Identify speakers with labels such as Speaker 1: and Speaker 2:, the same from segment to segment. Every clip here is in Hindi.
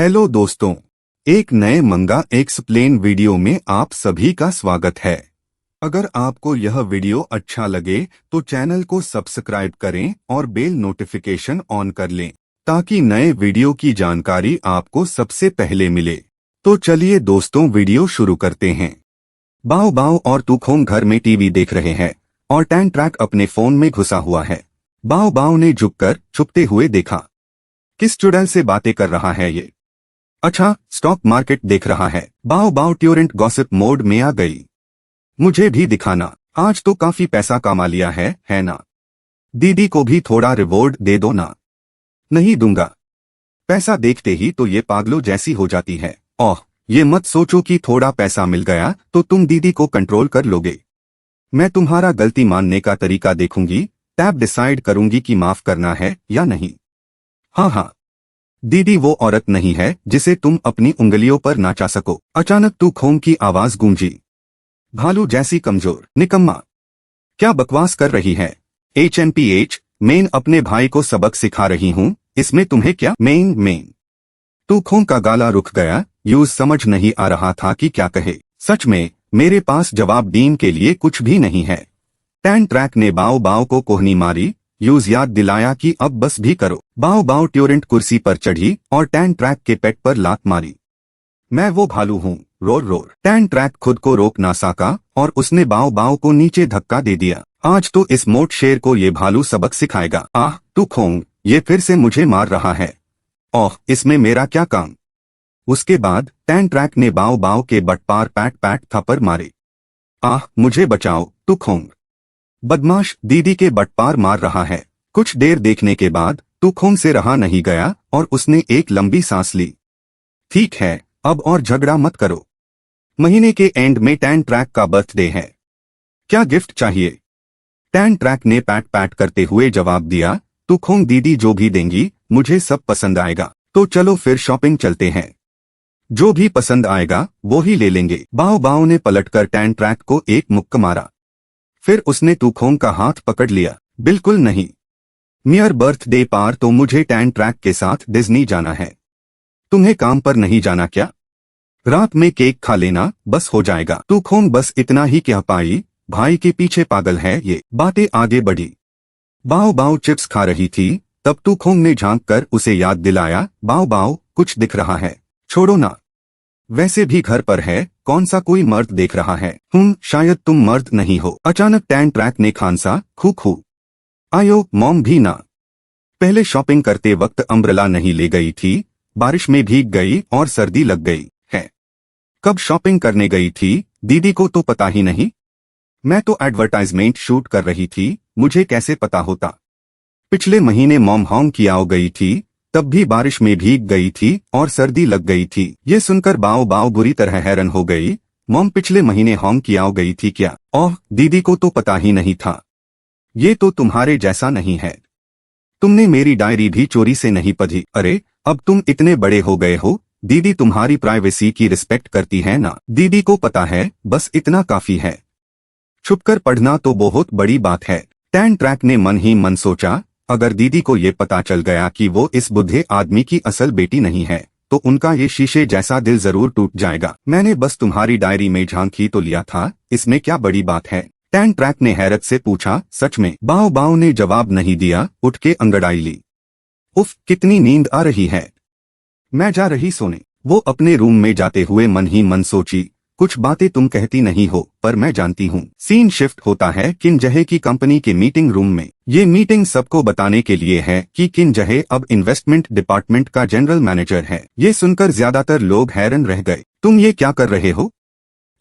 Speaker 1: हेलो दोस्तों, एक नए मंगा एक्सप्लेन वीडियो में आप सभी का स्वागत है। अगर आपको यह वीडियो अच्छा लगे तो चैनल को सब्सक्राइब करें और बेल नोटिफिकेशन ऑन कर लें ताकि नए वीडियो की जानकारी आपको सबसे पहले मिले। तो चलिए दोस्तों वीडियो शुरू करते हैं। बाओ बाओ और तुखोंग घर में टीवी देख रहे हैं और टैन ट्रैक अपने फोन में घुसा हुआ है। बाओ बाओ ने झुककर छुपते हुए देखा। किस चुड़ैल से बातें कर रहा है ये? अच्छा, स्टॉक मार्केट देख रहा है। बाओ बाओ ट्यूरेंट गॉसिप मोड में आ गई। मुझे भी दिखाना, आज तो काफी पैसा कमा लिया है ना? दीदी को भी थोड़ा रिवॉर्ड दे दो ना। नहीं दूंगा। पैसा देखते ही तो ये पागलों जैसी हो जाती है। ओह, ये मत सोचो कि थोड़ा पैसा मिल गया तो तुम दीदी को कंट्रोल कर लोगे। मैं तुम्हारा गलती मानने का तरीका देखूंगी, तब डिसाइड करूंगी कि माफ करना है या नहीं। हाँ, दीदी वो औरत नहीं है जिसे तुम अपनी उंगलियों पर नाचा सको। अचानक तुखोंग की आवाज गूंजी। भालू जैसी कमजोर निकम्मा, क्या बकवास कर रही है? HMPH, मैं अपने भाई को सबक सिखा रही हूँ, इसमें तुम्हें क्या? मैं तुखोंग का गाला रुक गया। यूज समझ नहीं आ रहा था कि क्या कहे। सच में मेरे पास जवाब देने के लिए कुछ भी नहीं है। टैन ट्रैक ने बाओ बाओ को कोहनी मारी। यूज याद दिलाया कि अब बस भी करो। बाओ बाओ ट्यूरेंट कुर्सी पर चढ़ी और टैन ट्रैक के पेट पर लात मारी। मैं वो भालू हूँ, रोर रोर। टैन ट्रैक खुद को रोक ना सका और उसने बाओ बाओ को नीचे धक्का दे दिया। आज तो इस मोट शेर को ये भालू सबक सिखाएगा। आह तुखोंग, ये फिर से मुझे मार रहा है। ओह, इसमें मेरा क्या काम? उसके बाद टैन ट्रैक ने बाओ बाओ के बट पार पैट पैट थप्पड़ मारे। आह, मुझे बचाओ तुखोंग। बदमाश दीदी के बट पार मार रहा है। कुछ देर देखने के बाद तुखोंग से रहा नहीं गया और उसने एक लंबी सांस ली। ठीक है, अब और झगड़ा मत करो। महीने के एंड में टैन ट्रैक का बर्थडे है। क्या गिफ्ट चाहिए? टैन ट्रैक ने पैट पैट करते हुए जवाब दिया, तुखोंग दीदी जो भी देंगी मुझे सब पसंद आएगा। तो चलो फिर शॉपिंग चलते हैं। जो भी पसंद आएगा वो ही ले लेंगे। बाओ बाओ ने पलटकर टैन ट्रैक को एक मुक्का मारा। फिर उसने तुखोंग का हाथ पकड़ लिया। बिल्कुल नहीं, मेयर बर्थडे पार तो मुझे टैन ट्रैक के साथ डिज्नी जाना है। तुम्हें काम पर नहीं जाना क्या? रात में केक खा लेना, बस हो जाएगा। तुखोंग बस इतना ही कह पाई, भाई के पीछे पागल है ये। बातें आगे बढ़ी। बाओ बाओ चिप्स खा रही थी, तब तुखोंग ने झांक कर उसे याद दिलाया, बाओ बाओ कुछ दिख रहा है, छोड़ो ना। वैसे भी घर पर है, कौन सा कोई मर्द देख रहा है? शायद तुम मर्द नहीं हो। अचानक टैन ट्रैक ने खांसा, खू खू। आयो मॉम भी ना। पहले शॉपिंग करते वक्त अम्ब्रेला नहीं ले गई थी, बारिश में भीग गई और सर्दी लग गई है। कब शॉपिंग करने गई थी? दीदी को तो पता ही नहीं। मैं तो एडवर्टाइजमेंट शूट कर रही थी, मुझे कैसे पता होता? पिछले महीने मॉम होंग कियाओ गई थी, तब भी बारिश में भीग गई थी और सर्दी लग गई थी। ये सुनकर बाओ बाओ बुरी तरह हैरान हो गई। मॉम पिछले महीने होंग कियाओ गई थी क्या? ओह, दीदी को तो पता ही नहीं था। ये तो तुम्हारे जैसा नहीं है। तुमने मेरी डायरी भी चोरी से नहीं पढ़ी। अरे, अब तुम इतने बड़े हो गए हो, दीदी तुम्हारी प्राइवेसी की रिस्पेक्ट करती है ना? दीदी को पता है, बस इतना काफी है। छुपकर पढ़ना तो बहुत बड़ी बात है। टैन ट्रैक ने मन ही मन सोचा, अगर दीदी को ये पता चल गया कि वो इस बुढ़े आदमी की असल बेटी नहीं है तो उनका ये शीशे जैसा दिल जरूर टूट जाएगा। मैंने बस तुम्हारी डायरी में झांक ही तो लिया था, इसमें क्या बड़ी बात है? टैन ट्रैक ने हैरत से पूछा, सच में? बाओ बाओ ने जवाब नहीं दिया, उठ के अंगड़ाई ली। उफ, कितनी नींद आ रही है, मैं जा रही सोने। वो अपने रूम में जाते हुए मन ही मन सोची, कुछ बातें तुम कहती नहीं हो पर मैं जानती हूँ। सीन शिफ्ट होता है किन जहे की कंपनी के मीटिंग रूम में। ये मीटिंग सबको बताने के लिए है कि किन जहे अब इन्वेस्टमेंट डिपार्टमेंट का जनरल मैनेजर है। ये सुनकर ज्यादातर लोग हैरान रह गए। तुम ये क्या कर रहे हो?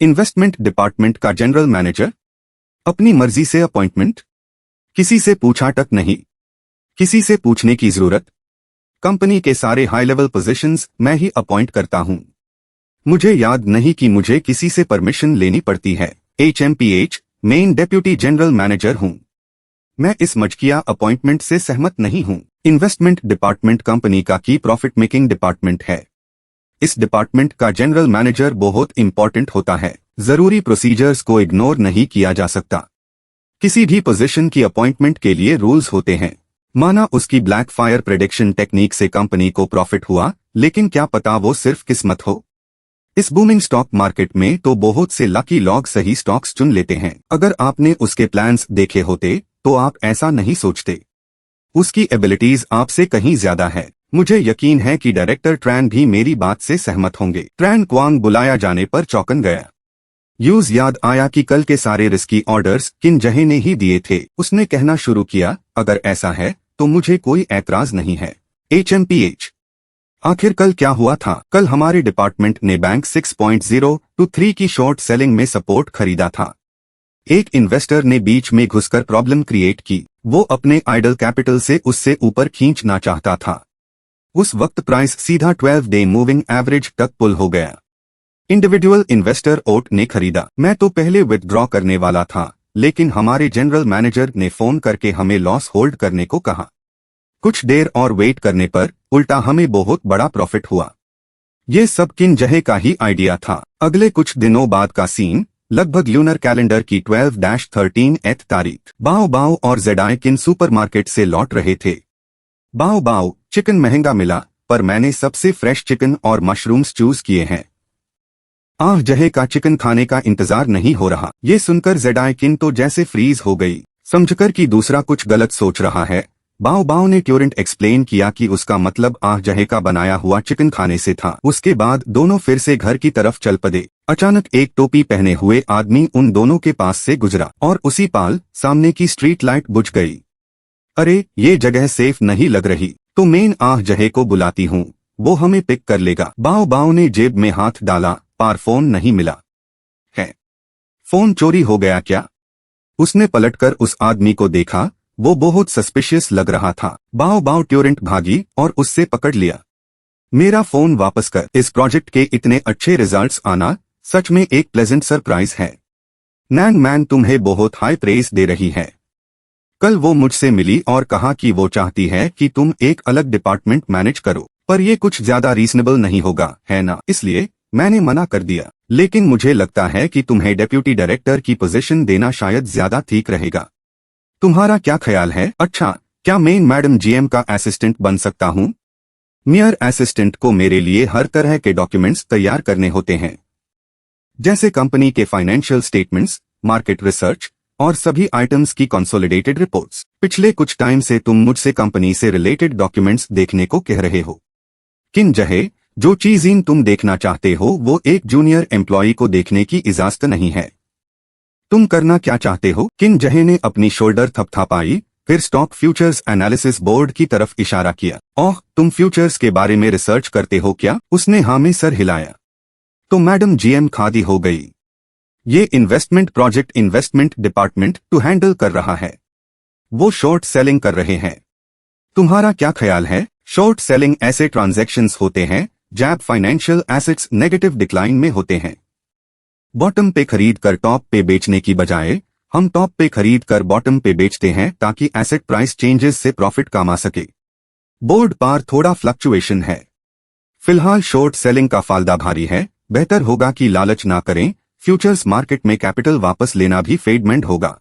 Speaker 1: इन्वेस्टमेंट डिपार्टमेंट का जनरल मैनेजर? अपनी मर्जी से अपॉइंटमेंट? किसी से पूछा तक नहीं? किसी से पूछने की जरूरत? कंपनी के सारे हाई लेवल पोजीशंस मैं ही अपॉइंट करता हूँ। मुझे याद नहीं कि मुझे किसी से परमिशन लेनी पड़ती है। HMPH, main deputy general manager हूँ। मैं इस मजकिया अपॉइंटमेंट से सहमत नहीं हूँ। इन्वेस्टमेंट डिपार्टमेंट कंपनी का की प्रॉफिट मेकिंग डिपार्टमेंट है। इस डिपार्टमेंट का जनरल मैनेजर बहुत इंपॉर्टेंट होता है। जरूरी प्रोसीजर्स को इग्नोर नहीं किया जा सकता। किसी भी पोजीशन की अपॉइंटमेंट के लिए रूल्स होते हैं। माना उसकी ब्लैक फायर प्रेडिक्शन टेक्निक से कंपनी को प्रॉफिट हुआ लेकिन क्या पता वो सिर्फ किस्मत हो। इस बूमिंग स्टॉक मार्केट में तो बहुत से लकी लोग सही स्टॉक्स चुन लेते हैं। अगर आपने उसके प्लान्स देखे होते तो आप ऐसा नहीं सोचते। उसकी एबिलिटीज आपसे कहीं ज्यादा है। मुझे यकीन है कि डायरेक्टर ट्रैन भी मेरी बात से सहमत होंगे। ट्रैन क्वांग बुलाया जाने पर चौंक गया। यूज याद आया कि कल के सारे रिस्की ऑर्डर्स किन जहे ने ही दिए थे। उसने कहना शुरू किया, अगर ऐसा है तो मुझे कोई ऐतराज नहीं है। HMPH। आखिर कल क्या हुआ था? कल हमारे डिपार्टमेंट ने बैंक 6.023 की शॉर्ट सेलिंग में सपोर्ट खरीदा था। एक इन्वेस्टर ने बीच में घुसकर प्रॉब्लम क्रिएट की। वो अपने आइडल कैपिटल से उससे ऊपर खींचना चाहता था। उस वक्त प्राइस सीधा 12 डे मूविंग एवरेज तक पुल हो गया। इंडिविजुअल इन्वेस्टर ओट ने खरीदा। मैं तो पहले विथड्रॉ करने वाला था, लेकिन हमारे जनरल मैनेजर ने फोन करके हमें लॉस होल्ड करने को कहा। कुछ देर और वेट करने पर उल्टा हमें बहुत बड़ा प्रॉफिट हुआ। ये सब किन जहे का ही आइडिया था। अगले कुछ दिनों बाद का सीन लगभग ल्यूनर कैलेंडर की 12-13 तारीख। बाओ बाओ और जेडाई किन सुपरमार्केट से लौट रहे थे। बाओ बाओ चिकन महंगा मिला, पर मैंने सबसे फ्रेश चिकन और मशरूम्स चूज किए हैं। आह जहे का चिकन खाने का इंतजार नहीं हो रहा। ये सुनकर जेडाई किन तो जैसे फ्रीज हो गई, समझकर कि दूसरा कुछ गलत सोच रहा है। बाओ बाओ ने ट्यूरेंट एक्सप्लेन किया कि उसका मतलब आह जहे का बनाया हुआ चिकन खाने से था। उसके बाद दोनों फिर से घर की तरफ चल पड़े। अचानक एक टोपी पहने हुए आदमी उन दोनों के पास से गुजरा और उसी पाल सामने की स्ट्रीट लाइट बुझ गई। अरे ये जगह सेफ नहीं लग रही, तो मेन आह जहे को बुलाती हूँ, वो हमें पिक कर लेगा। बाओ बाओ ने जेब में हाथ डाला, पर फोन नहीं मिला। है फोन चोरी हो गया क्या? उसने पलटकर उस आदमी को देखा। वो बहुत सस्पिशियस लग रहा था। बाओ बाओ ट्यूरेंट भागी और उससे पकड़ लिया। मेरा फोन वापस कर। इस प्रोजेक्ट के इतने अच्छे रिजल्ट्स आना सच में एक प्लेजेंट सरप्राइज है। नैन मैन तुम्हें बहुत हाई प्रेस दे रही है। कल वो मुझसे मिली और कहा कि वो चाहती है कि तुम एक अलग डिपार्टमेंट मैनेज करो, पर ये कुछ ज्यादा रीजनेबल नहीं होगा, है ना? इसलिए मैंने मना कर दिया। लेकिन मुझे लगता है कि तुम्हें डेप्यूटी डायरेक्टर की पोजीशन देना शायद ज्यादा ठीक रहेगा। तुम्हारा क्या ख्याल है? अच्छा, क्या मैं मैडम GM का असिस्टेंट बन सकता हूँ? मेयर असिस्टेंट को मेरे लिए हर तरह के डॉक्यूमेंट्स तैयार करने होते हैं, जैसे कंपनी के फाइनेंशियल स्टेटमेंट्स, मार्केट रिसर्च और सभी आइटम्स की कंसोलिडेटेड रिपोर्ट्स। पिछले कुछ टाइम से तुम मुझसे कंपनी से रिलेटेड डॉक्यूमेंट्स देखने को कह रहे हो। किन जहे, जो चीजें तुम देखना चाहते हो वो एक जूनियर एम्प्लॉय को देखने की इजाजत नहीं है। तुम करना क्या चाहते हो? किन जहे ने अपनी शोल्डर थपथपाई, फिर स्टॉक फ्यूचर्स एनालिसिस बोर्ड की तरफ इशारा किया। ओह, तुम फ्यूचर्स के बारे में रिसर्च करते हो क्या? उसने हाँ में सर हिलाया। तो मैडम GM खादी हो गई। ये investment project investment department to handle कर रहा है। वो शॉर्ट सेलिंग कर रहे हैं। तुम्हारा क्या ख्याल है? शॉर्ट सेलिंग ऐसे ट्रांजैक्शंस होते हैं जब फाइनेंशियल एसेट्स नेगेटिव डिक्लाइन में होते हैं। बॉटम पे खरीद कर टॉप पे बेचने की बजाय हम टॉप पे खरीद कर बॉटम पे बेचते हैं ताकि एसेट प्राइस चेंजेस से प्रॉफिट कमा सके। बोर्ड पर थोड़ा फ्लक्चुएशन है। फिलहाल शॉर्ट सेलिंग का फायदा भारी है। बेहतर होगा कि लालच ना करें। फ्यूचर्स मार्केट में कैपिटल वापस लेना भी फेडमेंट होगा।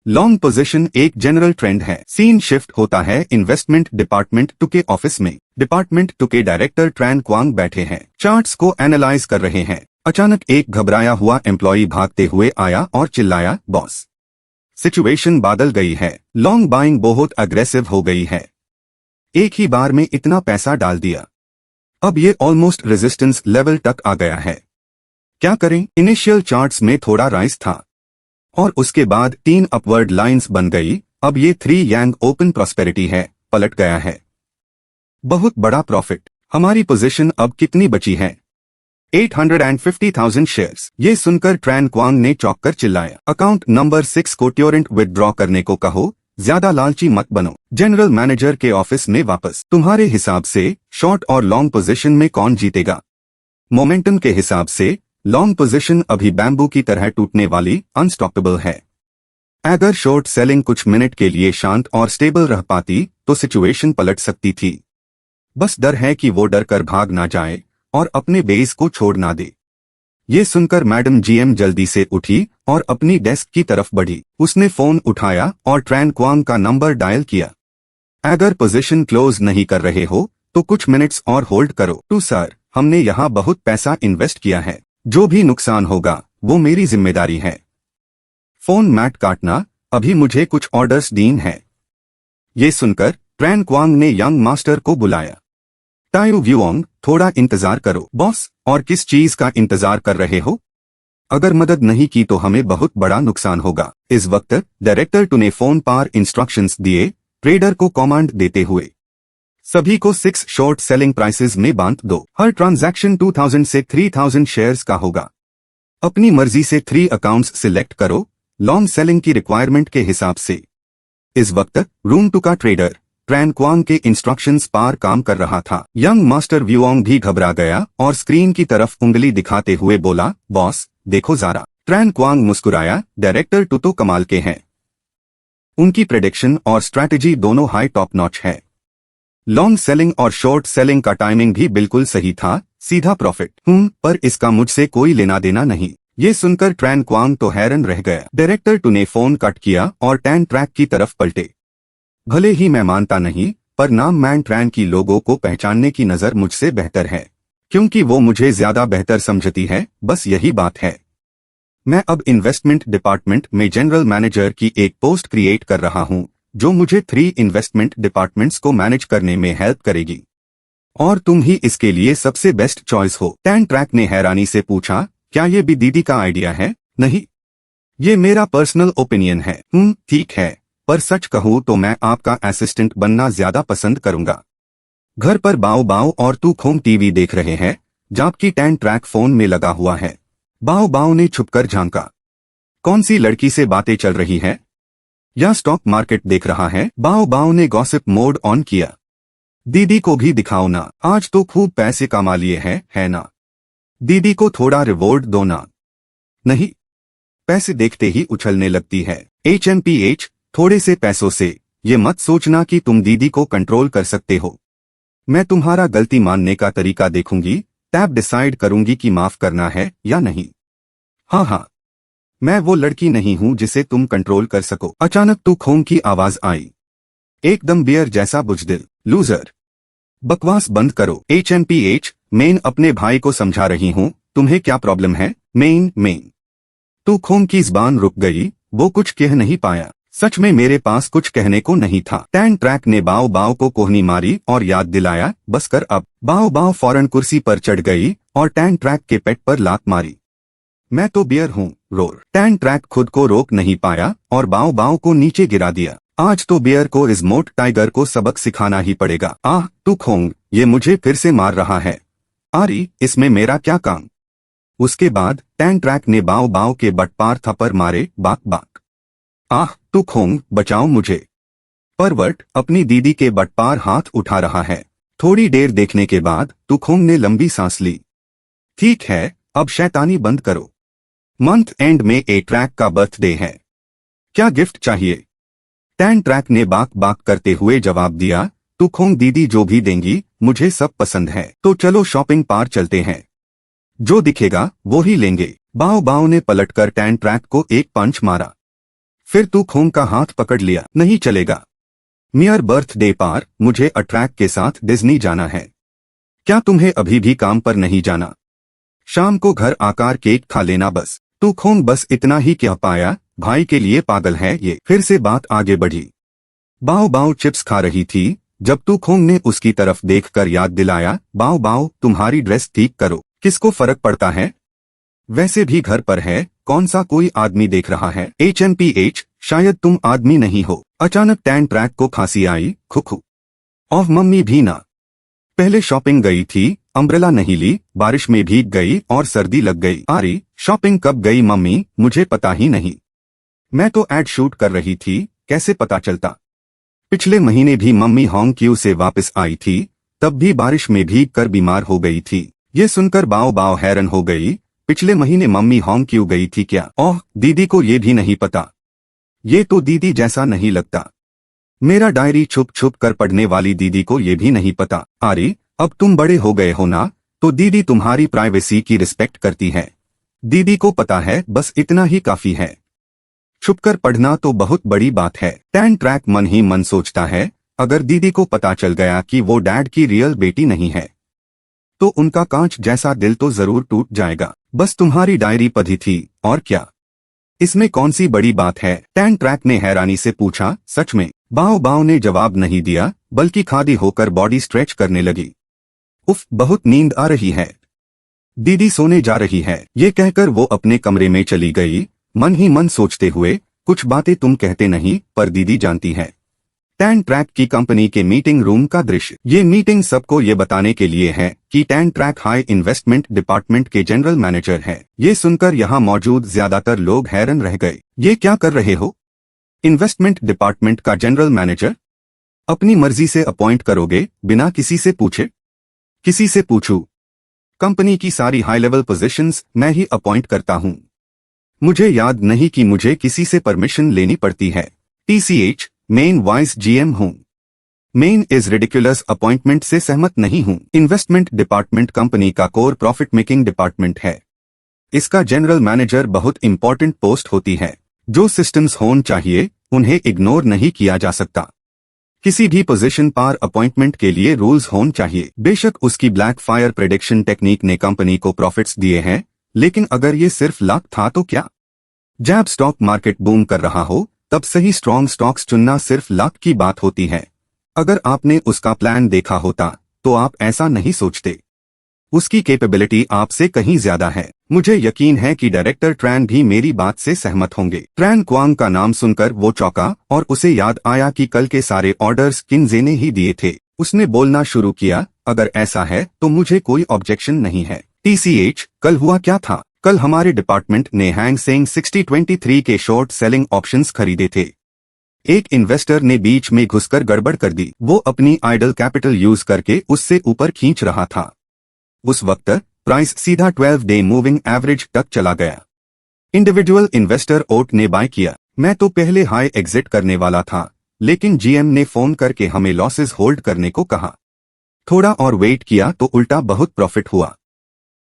Speaker 1: लॉन्ग पोजीशन एक जनरल ट्रेंड है। सीन शिफ्ट होता है इन्वेस्टमेंट डिपार्टमेंट टू के ऑफिस में। डिपार्टमेंट टू के डायरेक्टर ट्रैन क्वांग बैठे हैं, चार्ट्स को एनालाइज कर रहे हैं। अचानक एक घबराया हुआ एम्प्लॉई भागते हुए आया और चिल्लाया, बॉस, सिचुएशन बदल गई है। लॉन्ग बाइंग बहुत अग्रेसिव हो गई है। एक ही बार में इतना पैसा डाल दिया। अब ये ऑलमोस्ट रेजिस्टेंस लेवल तक आ गया है। क्या करें? इनिशियल चार्ट्स में थोड़ा राइज था और उसके बाद 3 अपवर्ड लाइंस बन गई। अब ये 3 यांग ओपन प्रॉस्पेरिटी है, पलट गया है। बहुत बड़ा प्रॉफिट। हमारी पोजीशन अब कितनी बची है? 850,000 शेयर्स। ये सुनकर ट्रैन क्वांग ने चौंक कर चिल्लाया, अकाउंट नंबर 6 को ट्यूरेंट विथड्रॉ करने को कहो। ज्यादा लालची मत बनो। जनरल मैनेजर के ऑफिस में वापस। तुम्हारे हिसाब से शॉर्ट और लॉन्ग पोजीशन में कौन जीतेगा? मोमेंटम के हिसाब से लॉन्ग पोजीशन अभी बैम्बू की तरह टूटने वाली, अनस्टॉपेबल है। अगर शॉर्ट सेलिंग कुछ मिनट के लिए शांत और स्टेबल रह पाती तो सिचुएशन पलट सकती थी। बस डर है कि वो डर कर भाग ना जाए और अपने बेस को छोड़ ना दे। ये सुनकर मैडम GM जल्दी से उठी और अपनी डेस्क की तरफ बढ़ी। उसने फोन उठाया और ट्रैन क्वांग का नंबर डायल किया। अगर पोजीशन क्लोज नहीं कर रहे हो तो कुछ मिनट्स और होल्ड करो। टू सर, हमने यहाँ बहुत पैसा इन्वेस्ट किया है, जो भी नुकसान होगा वो मेरी जिम्मेदारी है। फोन मैट काटना, अभी मुझे कुछ ऑर्डर्स डीन है। ये सुनकर ट्रैन क्वांग ने यंग मास्टर को बुलाया। तायू व्यूओंग, थोड़ा इंतजार करो। बॉस, और किस चीज का इंतजार कर रहे हो? अगर मदद नहीं की तो हमें बहुत बड़ा नुकसान होगा। इस वक्त डायरेक्टर टू ने फोन पर इंस्ट्रक्शंस दिए, ट्रेडर को कमांड देते हुए। सभी को 6 शॉर्ट सेलिंग प्राइसेस में बांट दो। हर ट्रांजैक्शन 2000 से 3000 शेयर्स का होगा। अपनी मर्जी से 3 अकाउंट्स सिलेक्ट करो, लॉन्ग सेलिंग की रिक्वायरमेंट के हिसाब से। इस वक्त रूम 2 का ट्रेडर ट्रैन क्वांग के इंस्ट्रक्शंस पर काम कर रहा था। यंग मास्टर व्यूओंग भी घबरा गया और स्क्रीन की तरफ उंगली दिखाते हुए बोला, बॉस देखो जरा। ट्रैन क्वांग मुस्कुराया, डायरेक्टर टू तो कमाल के हैं। उनकी प्रेडिक्शन और स्ट्रैटेजी दोनों हाई टॉप नॉच है। लॉन्ग सेलिंग और शॉर्ट सेलिंग का टाइमिंग भी बिल्कुल सही था, सीधा प्रॉफिट। पर इसका मुझसे कोई लेना देना नहीं। ये सुनकर ट्रैन क्वांग तो हैरान रह गया। डायरेक्टर टू ने फोन कट किया और टैन ट्रैक की तरफ पलटे। भले ही मैं मानता नहीं, पर नाम मैन ट्रैन की लोगों को पहचानने की नजर मुझसे बेहतर है, क्योंकि वो मुझे ज्यादा बेहतर समझती है, बस यही बात है। मैं अब इन्वेस्टमेंट डिपार्टमेंट में जनरल मैनेजर की एक पोस्ट क्रिएट कर रहा हूं, जो मुझे 3 इन्वेस्टमेंट डिपार्टमेंट्स को मैनेज करने में हेल्प करेगी, और तुम ही इसके लिए सबसे बेस्ट चॉइस हो। टैन ट्रैक ने हैरानी से पूछा, क्या ये भी दीदी का आइडिया है? नहीं, ये मेरा पर्सनल ओपिनियन है। ठीक है, पर सच कहूँ तो मैं आपका असिस्टेंट बनना ज्यादा पसंद करूंगा। घर पर बाओ बाओ और तू खोम टीवी देख रहे हैं, जबकि टैन ट्रैक फोन में लगा हुआ है। बाओ बाओ ने छुपकर झांका। कौन सी लड़की से बातें चल रही है? या स्टॉक मार्केट देख रहा है? बाओ बाओ ने गॉसिप मोड ऑन किया। दीदी को भी दिखाओ ना, आज तो खूब पैसे कमा लिए हैं, है ना? दीदी को थोड़ा रिवॉर्ड दो ना। नहीं, पैसे देखते ही उछलने लगती है। HMPH, थोड़े से पैसों से ये मत सोचना कि तुम दीदी को कंट्रोल कर सकते हो। मैं तुम्हारा गलती मानने का तरीका देखूंगी, तब डिसाइड करूंगी कि माफ करना है या नहीं। हाँ, मैं वो लड़की नहीं हूं जिसे तुम कंट्रोल कर सको। अचानक तू खोम की आवाज आई, एकदम बियर जैसा बुजदिल। लूजर, बकवास बंद करो। HMPH, मेन अपने भाई को समझा रही हूं, तुम्हें क्या प्रॉब्लम है? मेन। तू खोम की ज़बान रुक गई, वो कुछ कह नहीं पाया। सच में मेरे पास कुछ कहने को नहीं था। टैन ट्रैक ने बाओ बाओ को कोहनी मारी और याद दिलाया, बस कर अब। बाओ बाओ फौरन कुर्सी पर चढ़ गई और टैन ट्रैक के पेट पर लात मारी। मैं तो बियर हूँ, रोर। टैन ट्रैक खुद को रोक नहीं पाया और बाओ बाओ को नीचे गिरा दिया। आज तो बियर को इस मोट टाइगर को सबक सिखाना ही पड़ेगा। तू खोंग, ये मुझे फिर से मार रहा है। आरी, इसमें मेरा क्या काम? उसके बाद टैन ट्रैक ने बाओ बाओ के बट पार थप्पड़ मारे, बाक। तू खोंग, बचाओ मुझे। परवर्ट अपनी दीदी के बट पार हाथ उठा रहा है। थोड़ी देर देखने के बाद तू खोंग ने लंबी सांस ली। ठीक है, अब शैतानी बंद करो। मंथ एंड में ए ट्रैक का बर्थडे है। क्या गिफ्ट चाहिए? टैन ट्रैक ने बाक करते हुए जवाब दिया, तू खोंग दीदी जो भी देंगी, मुझे सब पसंद है। तो चलो शॉपिंग पार चलते हैं, जो दिखेगा वो ही लेंगे। बाओ बाओ ने पलटकर टैन ट्रैक को एक पंच मारा। फिर तू खोंग का हाथ पकड़ लिया। नहीं चलेगा, मियर बर्थडे पार मुझे अट्रैक के साथ डिज्नी जाना है। क्या तुम्हें अभी भी काम पर नहीं जाना? शाम को घर आकर केक खा लेना बस। तू खोंग बस इतना ही कह पाया, भाई के लिए पागल है ये। फिर से बात आगे बढ़ी। बाओ बाओ चिप्स खा रही थी जब तू खोंग ने उसकी तरफ देखकर याद दिलाया, बाओ बाओ तुम्हारी ड्रेस ठीक करो। किसको फर्क पड़ता है, वैसे भी घर पर है, कौन सा कोई आदमी देख रहा है। HMPH, शायद तुम आदमी नहीं हो। अचानक टैन ट्रैक को खांसी आई, खुखू। और मम्मी भी ना। पहले शॉपिंग गई थी, अम्ब्रेला नहीं ली, बारिश में भीग गई और सर्दी लग गई। आरी, शॉपिंग कब गई मम्मी? मुझे पता ही नहीं। मैं तो एड शूट कर रही थी, कैसे पता चलता? पिछले महीने भी मम्मी होंग से वापस आई थी, तब भी बारिश में भीग कर बीमार हो गई थी। ये सुनकर बाओ बाओ हैरान हो गई। पिछले महीने मम्मी होंग गई थी क्या? ओह, दीदी को ये भी नहीं पता। ये तो दीदी जैसा नहीं लगता। मेरा डायरी छुप छुप कर पढ़ने वाली दीदी को ये भी नहीं पता। आरी, अब तुम बड़े हो गए हो ना, तो दीदी तुम्हारी प्राइवेसी की रिस्पेक्ट करती है। दीदी को पता है, बस इतना ही काफी है। छुपकर पढ़ना तो बहुत बड़ी बात है। टैन ट्रैक मन ही मन सोचता है, अगर दीदी को पता चल गया कि वो डैड की रियल बेटी नहीं है तो उनका कांच जैसा दिल तो जरूर टूट जाएगा। बस तुम्हारी डायरी पढ़ी थी और क्या, इसमें कौन सी बड़ी बात है? टैन ट्रैक ने हैरानी से पूछा। सच में? बाओ बाओ ने जवाब नहीं दिया, बल्कि खादी होकर बॉडी स्ट्रेच करने लगी। उफ, बहुत नींद आ रही है, दीदी सोने जा रही है। ये कहकर वो अपने कमरे में चली गई, मन ही मन सोचते हुए, कुछ बातें तुम कहते नहीं पर दीदी जानती है। टैन ट्रैक की कंपनी के मीटिंग रूम का दृश्य। ये मीटिंग सबको ये बताने के लिए है कि tan track high investment department के जनरल मैनेजर है। ये सुनकर यहाँ मौजूद ज्यादातर लोग हैरान रह गए। ये क्या कर रहे हो? इन्वेस्टमेंट डिपार्टमेंट का जनरल मैनेजर? अपनी मर्जी से अपॉइंट करोगे बिना किसी से पूछे? किसी से पूछूं? कंपनी की सारी हाई लेवल पोजीशंस मैं ही अपॉइंट करता हूं। मुझे याद नहीं कि मुझे किसी से परमिशन लेनी पड़ती है। TCH मेन वाइस GM हूं। मेन इज रिडिकुलस अपॉइंटमेंट से सहमत नहीं हूं। इन्वेस्टमेंट डिपार्टमेंट कंपनी का कोर प्रॉफिट मेकिंग डिपार्टमेंट है। इसका जनरल मैनेजर बहुत इंपॉर्टेंट पोस्ट होती है। जो सिस्टम्स होने चाहिए उन्हें इग्नोर नहीं किया जा सकता। किसी भी पोजीशन पर अपॉइंटमेंट के लिए रूल्स होने चाहिए। बेशक उसकी ब्लैक फायर प्रेडिक्शन टेक्निक ने कंपनी को प्रॉफिट्स दिए हैं, लेकिन अगर ये सिर्फ लक था तो क्या? जब स्टॉक मार्केट बूम कर रहा हो तब सही स्ट्रॉन्ग स्टॉक्स चुनना सिर्फ लक की बात होती है। अगर आपने उसका प्लान देखा होता तो आप ऐसा नहीं सोचते। उसकी कैपेबिलिटी आपसे कहीं ज्यादा है। मुझे यकीन है कि डायरेक्टर ट्रैन भी मेरी बात से सहमत होंगे। ट्रैन क्वांग का नाम सुनकर वो चौंका और उसे याद आया कि कल के सारे ऑर्डर्स किन्जे ने ही दिए थे। उसने बोलना शुरू किया, अगर ऐसा है तो मुझे कोई ऑब्जेक्शन नहीं है। TCH, कल हुआ क्या था? कल हमारे डिपार्टमेंट ने हैंग सेंग 6023 के शॉर्ट सेलिंग ऑप्शंस खरीदे थे। एक इन्वेस्टर ने बीच में घुसकर गड़बड़ कर दी। वो अपनी आइडल कैपिटल यूज करके उससे ऊपर खींच रहा था। उस वक्त प्राइस सीधा 12 डे मूविंग एवरेज तक चला गया। इंडिविजुअल इन्वेस्टर ओट ने बाय किया। मैं तो पहले हाई एग्जिट करने वाला था, लेकिन GM ने फोन करके हमें लॉसेस होल्ड करने को कहा। थोड़ा और वेट किया तो उल्टा बहुत प्रॉफिट हुआ।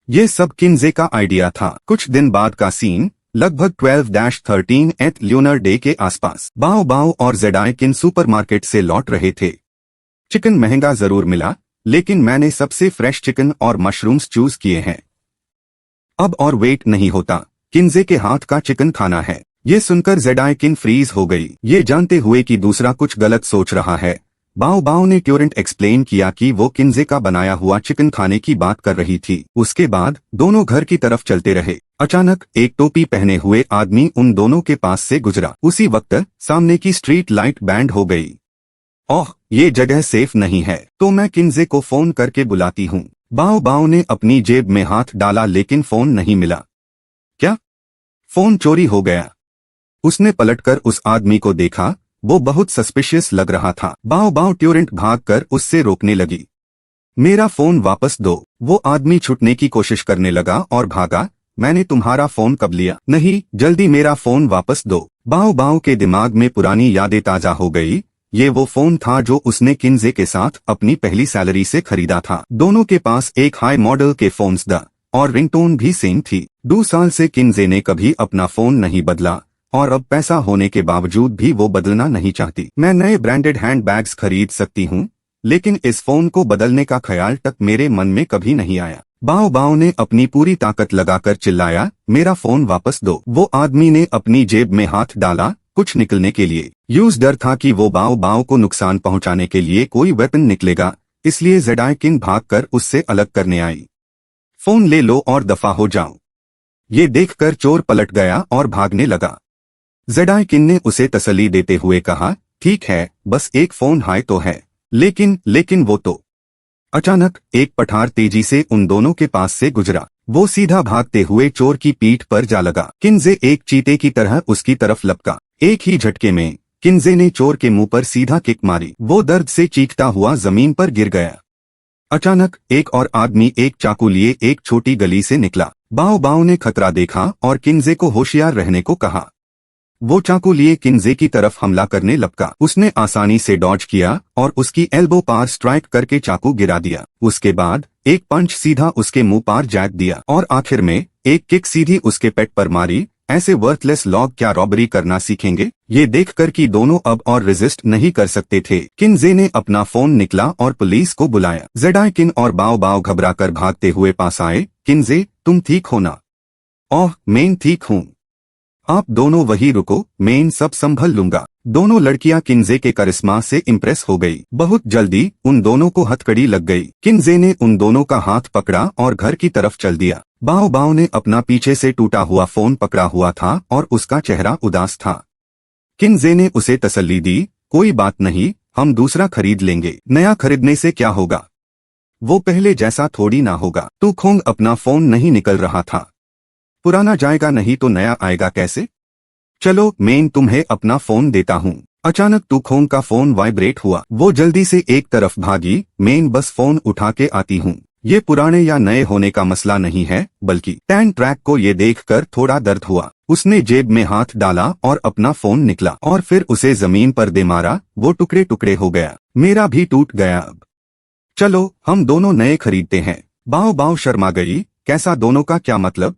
Speaker 1: ये सब किन्जे का आइडिया था। कुछ दिन बाद का सीन, लगभग 12-13th ल्यूनर डे के आसपास। बाओ बाओ और जेडाई किन सुपरमार्केट से लौट रहे थे। चिकन महंगा जरूर मिला, लेकिन मैंने सबसे फ्रेश चिकन और मशरूम्स चूज किए हैं। अब और वेट नहीं होता, किन्जे के हाथ का चिकन खाना है। ये सुनकर जेडाई किन फ्रीज हो गई। ये जानते हुए कि दूसरा कुछ गलत सोच रहा है, बाओ बाओ ने ट्यूरेंट एक्सप्लेन किया कि वो किन्जे का बनाया हुआ चिकन खाने की बात कर रही थी। उसके बाद दोनों घर की तरफ चलते रहे। अचानक एक टोपी पहने हुए आदमी उन दोनों के पास से गुजरा। उसी वक्त सामने की स्ट्रीट लाइट बैंड हो गई। ओह, ये जगह सेफ नहीं है, तो मैं किन्जे को फोन करके बुलाती हूँ। बाओ बाओ ने अपनी जेब में हाथ डाला लेकिन फोन नहीं मिला। क्या? फोन चोरी हो गया? उसने पलटकर उस आदमी को देखा, वो बहुत सस्पिशियस लग रहा था। बाओ बाओ ट्यूरेंट भागकर उससे रोकने लगी। मेरा फोन वापस दो। वो आदमी छुटने की कोशिश करने लगा और भागा। मैंने तुम्हारा फोन कब लिया? नहीं, जल्दी मेरा फोन वापस दो। बाओ बाओ के दिमाग में पुरानी यादें ताजा हो गई। ये वो फोन था जो उसने किन्जे के साथ अपनी पहली सैलरी से खरीदा था। दोनों के पास एक हाई मॉडल के फोन्स द और रिंगटोन भी सेम थी। 2 साल से किन्जे ने कभी अपना फोन नहीं बदला और अब पैसा होने के बावजूद भी वो बदलना नहीं चाहती। मैं नए ब्रांडेड हैंडबैग्स खरीद सकती हूँ, लेकिन इस फोन को बदलने का ख्याल तक मेरे मन में कभी नहीं आया। बाओ बाओ ने अपनी पूरी ताकत लगाकर चिल्लाया, मेरा फोन वापस दो। वो आदमी ने अपनी जेब में हाथ डाला कुछ निकलने के लिए। यूज डर था कि वो बाओ बाओ को नुकसान पहुंचाने के लिए कोई वेपन निकलेगा, इसलिए जेडाई किन भागकर उससे अलग करने आई। फोन ले लो और दफा हो जाओ। ये देखकर चोर पलट गया और भागने लगा। जेडाई किन ने उसे तसल्ली देते हुए कहा, ठीक है, बस एक फोन हाय तो है, लेकिन वो तो। अचानक एक पठार तेजी से उन दोनों के पास से गुजरा। वो सीधा भागते हुए चोर की पीठ पर जा लगा। किन्जे एक चीते की तरह उसकी तरफ लपका। एक ही झटके में किन्जे ने चोर के मुंह पर सीधा किक मारी। वो दर्द से चीखता हुआ जमीन पर गिर गया। अचानक एक और आदमी एक चाकू लिए एक छोटी गली से निकला। बाओ बाओ ने खतरा देखा और किन्जे को होशियार रहने को कहा। वो चाकू लिए किन्जे की तरफ हमला करने लपका। उसने आसानी से डॉज किया और उसकी एल्बो पार स्ट्राइक करके चाकू गिरा दिया। उसके बाद एक पंच सीधा उसके मुंह पार जैक दिया और आखिर में एक किक सीधी उसके पेट पर मारी। ऐसे वर्थलेस लोग क्या रॉबरी करना सीखेंगे? ये देखकर कि दोनों अब और रेजिस्ट नहीं कर सकते थे, किन्जे ने अपना फोन निकला और पुलिस को बुलाया। जेडाई किन और बाओ बाओ घबराकर भागते हुए पास आए। किन्जे, तुम ठीक हो ना? ओह, मैं ठीक हूँ। आप दोनों वही रुको, मैं सब संभल लूंगा। दोनों लड़कियां किन्जे के करिश्मा से इम्प्रेस हो गई। बहुत जल्दी उन दोनों को हथकड़ी लग गई। किन्जे ने उन दोनों का हाथ पकड़ा और घर की तरफ चल दिया। बाओ बाओ ने अपना पीछे से टूटा हुआ फोन पकड़ा हुआ था और उसका चेहरा उदास था। किन्जे ने उसे तसल्ली दी, कोई बात नहीं, हम दूसरा खरीद लेंगे। नया खरीदने से क्या होगा? वो पहले जैसा थोड़ी ना होगा। तू खोंग अपना फोन नहीं निकल रहा था। पुराना जाएगा नहीं तो नया आएगा कैसे? चलो, मैं तुम्हें अपना फोन देता हूँ। अचानक तुखोंग का फोन वाइब्रेट हुआ। वो जल्दी से एक तरफ भागी। मैं बस फोन उठा के आती हूँ। ये पुराने या नए होने का मसला नहीं है, बल्कि टैन ट्रैक को ये देखकर थोड़ा दर्द हुआ। उसने जेब में हाथ डाला और अपना फोन निकला और फिर उसे जमीन पर दे मारा। वो टुकड़े टुकड़े हो गया। मेरा भी टूट गया। अब चलो, हम दोनों नए खरीदते हैं। बाओ बाओ शर्मा गई। कैसा? दोनों का क्या मतलब?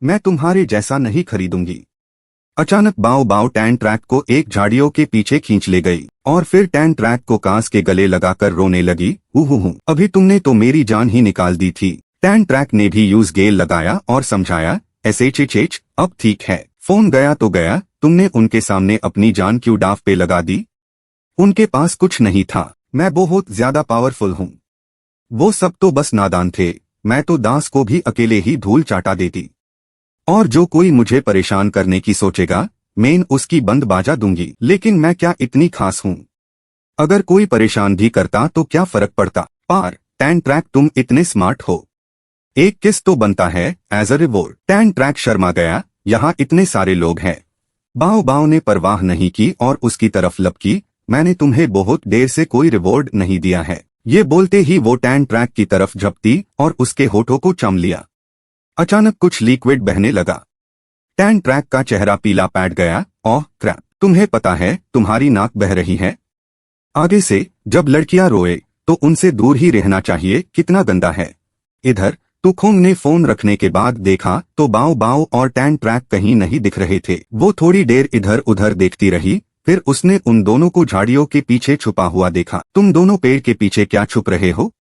Speaker 1: मैं तुम्हारे जैसा नहीं खरीदूंगी। अचानक बाओ बाओ टैन ट्रैक को एक झाड़ियों के पीछे खींच ले गई और फिर टैन ट्रैक को कांस के गले लगाकर रोने लगी। अभी तुमने तो मेरी जान ही निकाल दी थी। टैन ट्रैक ने भी यूज गेल लगाया और समझाया, एसएचएच, अब ठीक है। फोन गया तो गया, तुमने उनके सामने अपनी जान क्यों दांव पे लगा दी? उनके पास कुछ नहीं था, मैं बहुत ज्यादा पावरफुल हूँ। वो सब तो बस नादान थे। मैं तो दास को भी अकेले ही धूल चाटा देती। और जो कोई मुझे परेशान करने की सोचेगा, मैं उसकी बंद बाजा दूंगी। लेकिन मैं क्या इतनी खास हूँ? अगर कोई परेशान भी करता तो क्या फर्क पड़ता? पार, टैन ट्रैक तुम इतने स्मार्ट हो। एक किस तो बनता है एज अ रिवॉर्ड। टैन ट्रैक शर्मा गया, यहाँ इतने सारे लोग हैं। बाओ बाओ ने परवाह नहीं की और उसकी तरफ लपकी। मैंने तुम्हें बहुत देर से कोई रिवॉर्ड नहीं दिया है। ये बोलते ही वो टैन ट्रैक की तरफ झपटी और उसके होठों को चम लिया। अचानक कुछ लिक्विड बहने लगा। टैन ट्रैक का चेहरा पीला पैट गया। ओह क्रैप, तुम्हें पता है तुम्हारी नाक बह रही है? आगे से जब लड़कियां रोए तो उनसे दूर ही रहना चाहिए। कितना गंदा है। इधर तुखोंग ने फोन रखने के बाद देखा तो बाओ बाओ और टैन ट्रैक कहीं नहीं दिख रहे थे। वो थोड़ी देर इधर उधर देखती रही, फिर उसने उन दोनों को झाड़ियों के पीछे छुपा हुआ देखा। तुम दोनों पेड़ के पीछे क्या छुप रहे हो?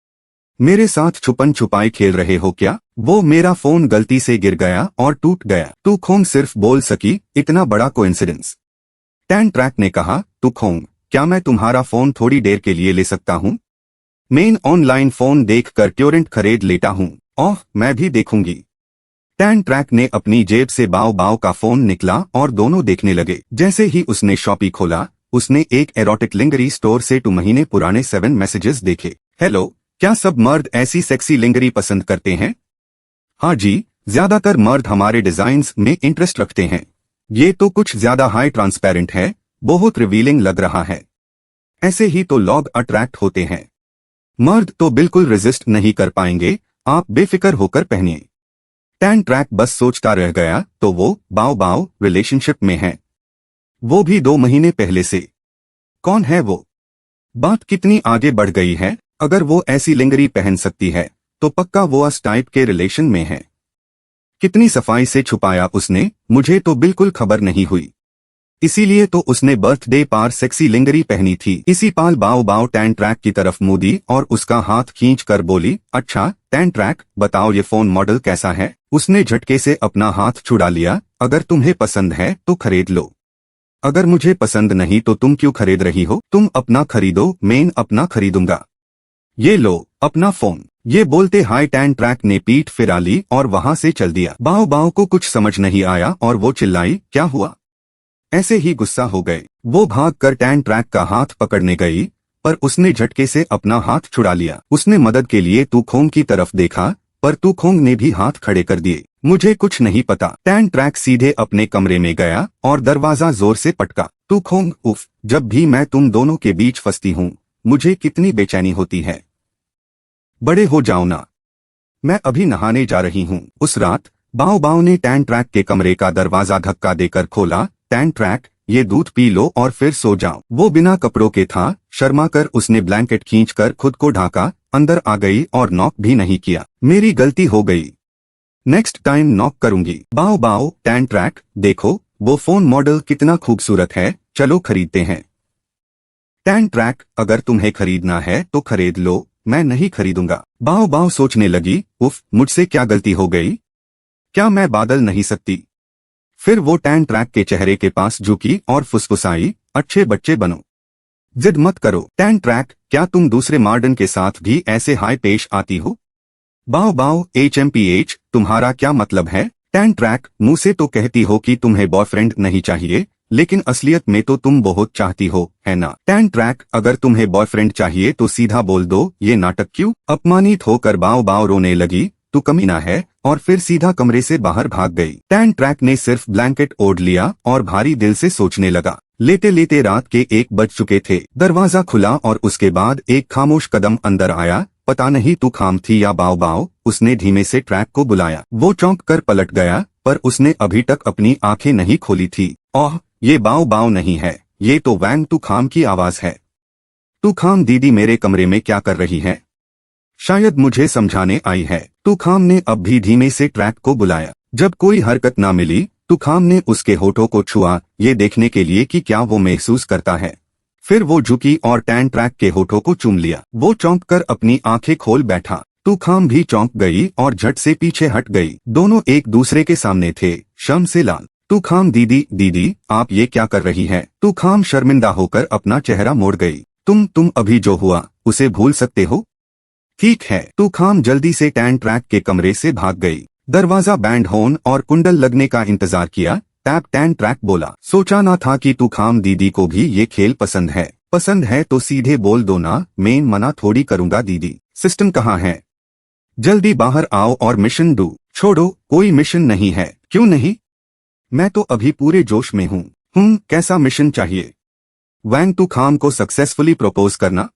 Speaker 1: मेरे साथ छुपन छुपाई खेल रहे हो क्या? वो मेरा फोन गलती से गिर गया और टूट गया। तुखोंग सिर्फ बोल सकी, इतना बड़ा कोइंसिडेंस। टैन ट्रैक ने कहा, तुखोंग, क्या मैं तुम्हारा फोन थोड़ी देर के लिए ले सकता हूँ? मैं ऑनलाइन फोन देखकर टोरेंट खरीद लेता हूँ। ओह, मैं भी देखूंगी। टैन ट्रैक ने अपनी जेब से बाओ बाओ का फोन निकला और दोनों देखने लगे। जैसे ही उसने शॉपी खोला, उसने एक एरोटिक लिंगरी स्टोर से 2 महीने पुराने 7 मैसेजेस देखे। हेलो, क्या सब मर्द ऐसी सेक्सी लिंगरी पसंद करते हैं? हाँ जी, ज्यादातर मर्द हमारे डिजाइन्स में इंटरेस्ट रखते हैं। ये तो कुछ ज्यादा हाई ट्रांसपेरेंट है, बहुत रिवीलिंग लग रहा है। ऐसे ही तो लोग अट्रैक्ट होते हैं। मर्द तो बिल्कुल रेजिस्ट नहीं कर पाएंगे, आप बेफिक्र होकर पहनिए। टैन ट्रैक बस सोचता रह गया, तो वो बाओ बाओ रिलेशनशिप में है, वो भी 2 महीने पहले से। कौन है वो? बात कितनी आगे बढ़ गई है। अगर वो ऐसी लिंगरी पहन सकती है तो पक्का वो इस टाइप के रिलेशन में है। कितनी सफाई से छुपाया उसने, मुझे तो बिल्कुल खबर नहीं हुई। इसीलिए तो उसने बर्थडे पर सेक्सी लिंगरी पहनी थी। इसी पाल बाओ बाओ टैन ट्रैक की तरफ मुड़ी और उसका हाथ खींच कर बोली, अच्छा टैन ट्रैक, बताओ ये फोन मॉडल कैसा है? उसने झटके से अपना हाथ छुड़ा लिया। अगर तुम्हें पसंद है तो खरीद लो। अगर मुझे पसंद नहीं तो तुम क्यों खरीद रही हो? तुम अपना खरीदो, मैं अपना खरीदूंगा। ये लो अपना फोन। ये बोलते हाई टैन ट्रैक ने पीठ फिरा ली और वहां से चल दिया। बाओ बाओ को कुछ समझ नहीं आया और वो चिल्लाई, क्या हुआ? ऐसे ही गुस्सा हो गए। वो भागकर टैन ट्रैक का हाथ पकड़ने गई, पर उसने झटके से अपना हाथ छुड़ा लिया। उसने मदद के लिए तुखोंग की तरफ देखा, पर तुखोंग ने भी हाथ खड़े कर दिए। मुझे कुछ नहीं पता। टैन ट्रैक सीधे अपने कमरे में गया और दरवाजा जोर से पटका। तुखोंग, उफ, जब भी मैं तुम दोनों के बीच फंसती हूँ मुझे कितनी बेचैनी होती है। बड़े हो जाओ ना, मैं अभी नहाने जा रही हूँ। उस रात बाओ बाओ ने टैन ट्रैक के कमरे का दरवाजा धक्का देकर खोला। टैन ट्रैक, ये दूध पी लो और फिर सो जाओ। वो बिना कपड़ों के था। शर्मा कर उसने ब्लैंकेट खींचकर खुद को ढाका, अंदर आ गई और नॉक भी नहीं किया। मेरी गलती हो गई। नेक्स्ट टाइम नॉक करूंगी। बाओ बाओ टैन ट्रैक, देखो वो फोन मॉडल कितना खूबसूरत है, चलो खरीदते हैं। टैन ट्रैक, अगर तुम्हें खरीदना है तो खरीद लो, मैं नहीं खरीदूंगा। बाओ बाओ सोचने लगी, उफ, मुझसे क्या गलती हो गई, क्या मैं बादल नहीं सकती। फिर वो टैन ट्रैक के चेहरे के पास झुकी और फुसफुसाई, अच्छे बच्चे बनो, जिद मत करो। टैन ट्रैक, क्या तुम दूसरे मॉडर्न के साथ भी ऐसे हाई पेश आती हो। बाओ बाओ HMPH, तुम्हारा क्या मतलब है। टैन ट्रैक, मुंह से तो कहती हो कि तुम्हें बॉयफ्रेंड नहीं चाहिए, लेकिन असलियत में तो तुम बहुत चाहती हो, है ना। टैन ट्रैक, अगर तुम्हें बॉयफ्रेंड चाहिए तो सीधा बोल दो, ये नाटक क्यों। अपमानित होकर बाओ बाओ रोने लगी, तू कमीना है, और फिर सीधा कमरे से बाहर भाग गई। टैन ट्रैक ने सिर्फ ब्लैंकेट ओढ़ लिया और भारी दिल से सोचने लगा। लेते लेते रात के 1 बज चुके थे। दरवाजा खुला और उसके बाद एक खामोश कदम अंदर आया। पता नहीं तू खाम थी या बाओ बाओ, उसने धीमे से ट्रैक को बुलाया। वो चौंक कर पलट गया, पर उसने अभी तक अपनी आंखें नहीं खोली थी। ओह, ये बाओ बाओ नहीं है, ये तो वैंग तू खाम की आवाज है। तू खाम दीदी मेरे कमरे में क्या कर रही है, शायद मुझे समझाने आई है। तू खाम ने अब भी धीमे से ट्रैक को बुलाया। जब कोई हरकत ना मिली, तू खाम ने उसके होठों को छुआ, ये देखने के लिए कि क्या वो महसूस करता है। फिर वो झुकी और टैन ट्रैक के होठों को चूम लिया। वो चौंक कर अपनी आंखें खोल बैठा। तू खाम भी चौंक गई और झट से पीछे हट गई। दोनों एक दूसरे के सामने थे, शर्म से लाल। तू खाम दीदी दीदी, आप ये क्या कर रही है। तू खाम शर्मिंदा होकर अपना चेहरा मोड़ गई। तुम अभी जो हुआ उसे भूल सकते हो। ठीक है। तू खाम जल्दी से टैन ट्रैक के कमरे से भाग गई। दरवाजा बैंड होन और कुंडल लगने का इंतजार किया। टैप टैन ट्रैक बोला, सोचा ना था कि तू खाम दीदी को भी ये खेल पसंद है। पसंद है तो सीधे बोल दो ना, मैं मना थोड़ी करूंगा दीदी। सिस्टम कहाँ है, जल्दी बाहर आओ और मिशन डू। छोड़ो, कोई मिशन नहीं है। क्यों नहीं, मैं तो अभी पूरे जोश में हूँ। कैसा मिशन चाहिए। वैंग, तू खाम को सक्सेसफुली प्रपोज करना।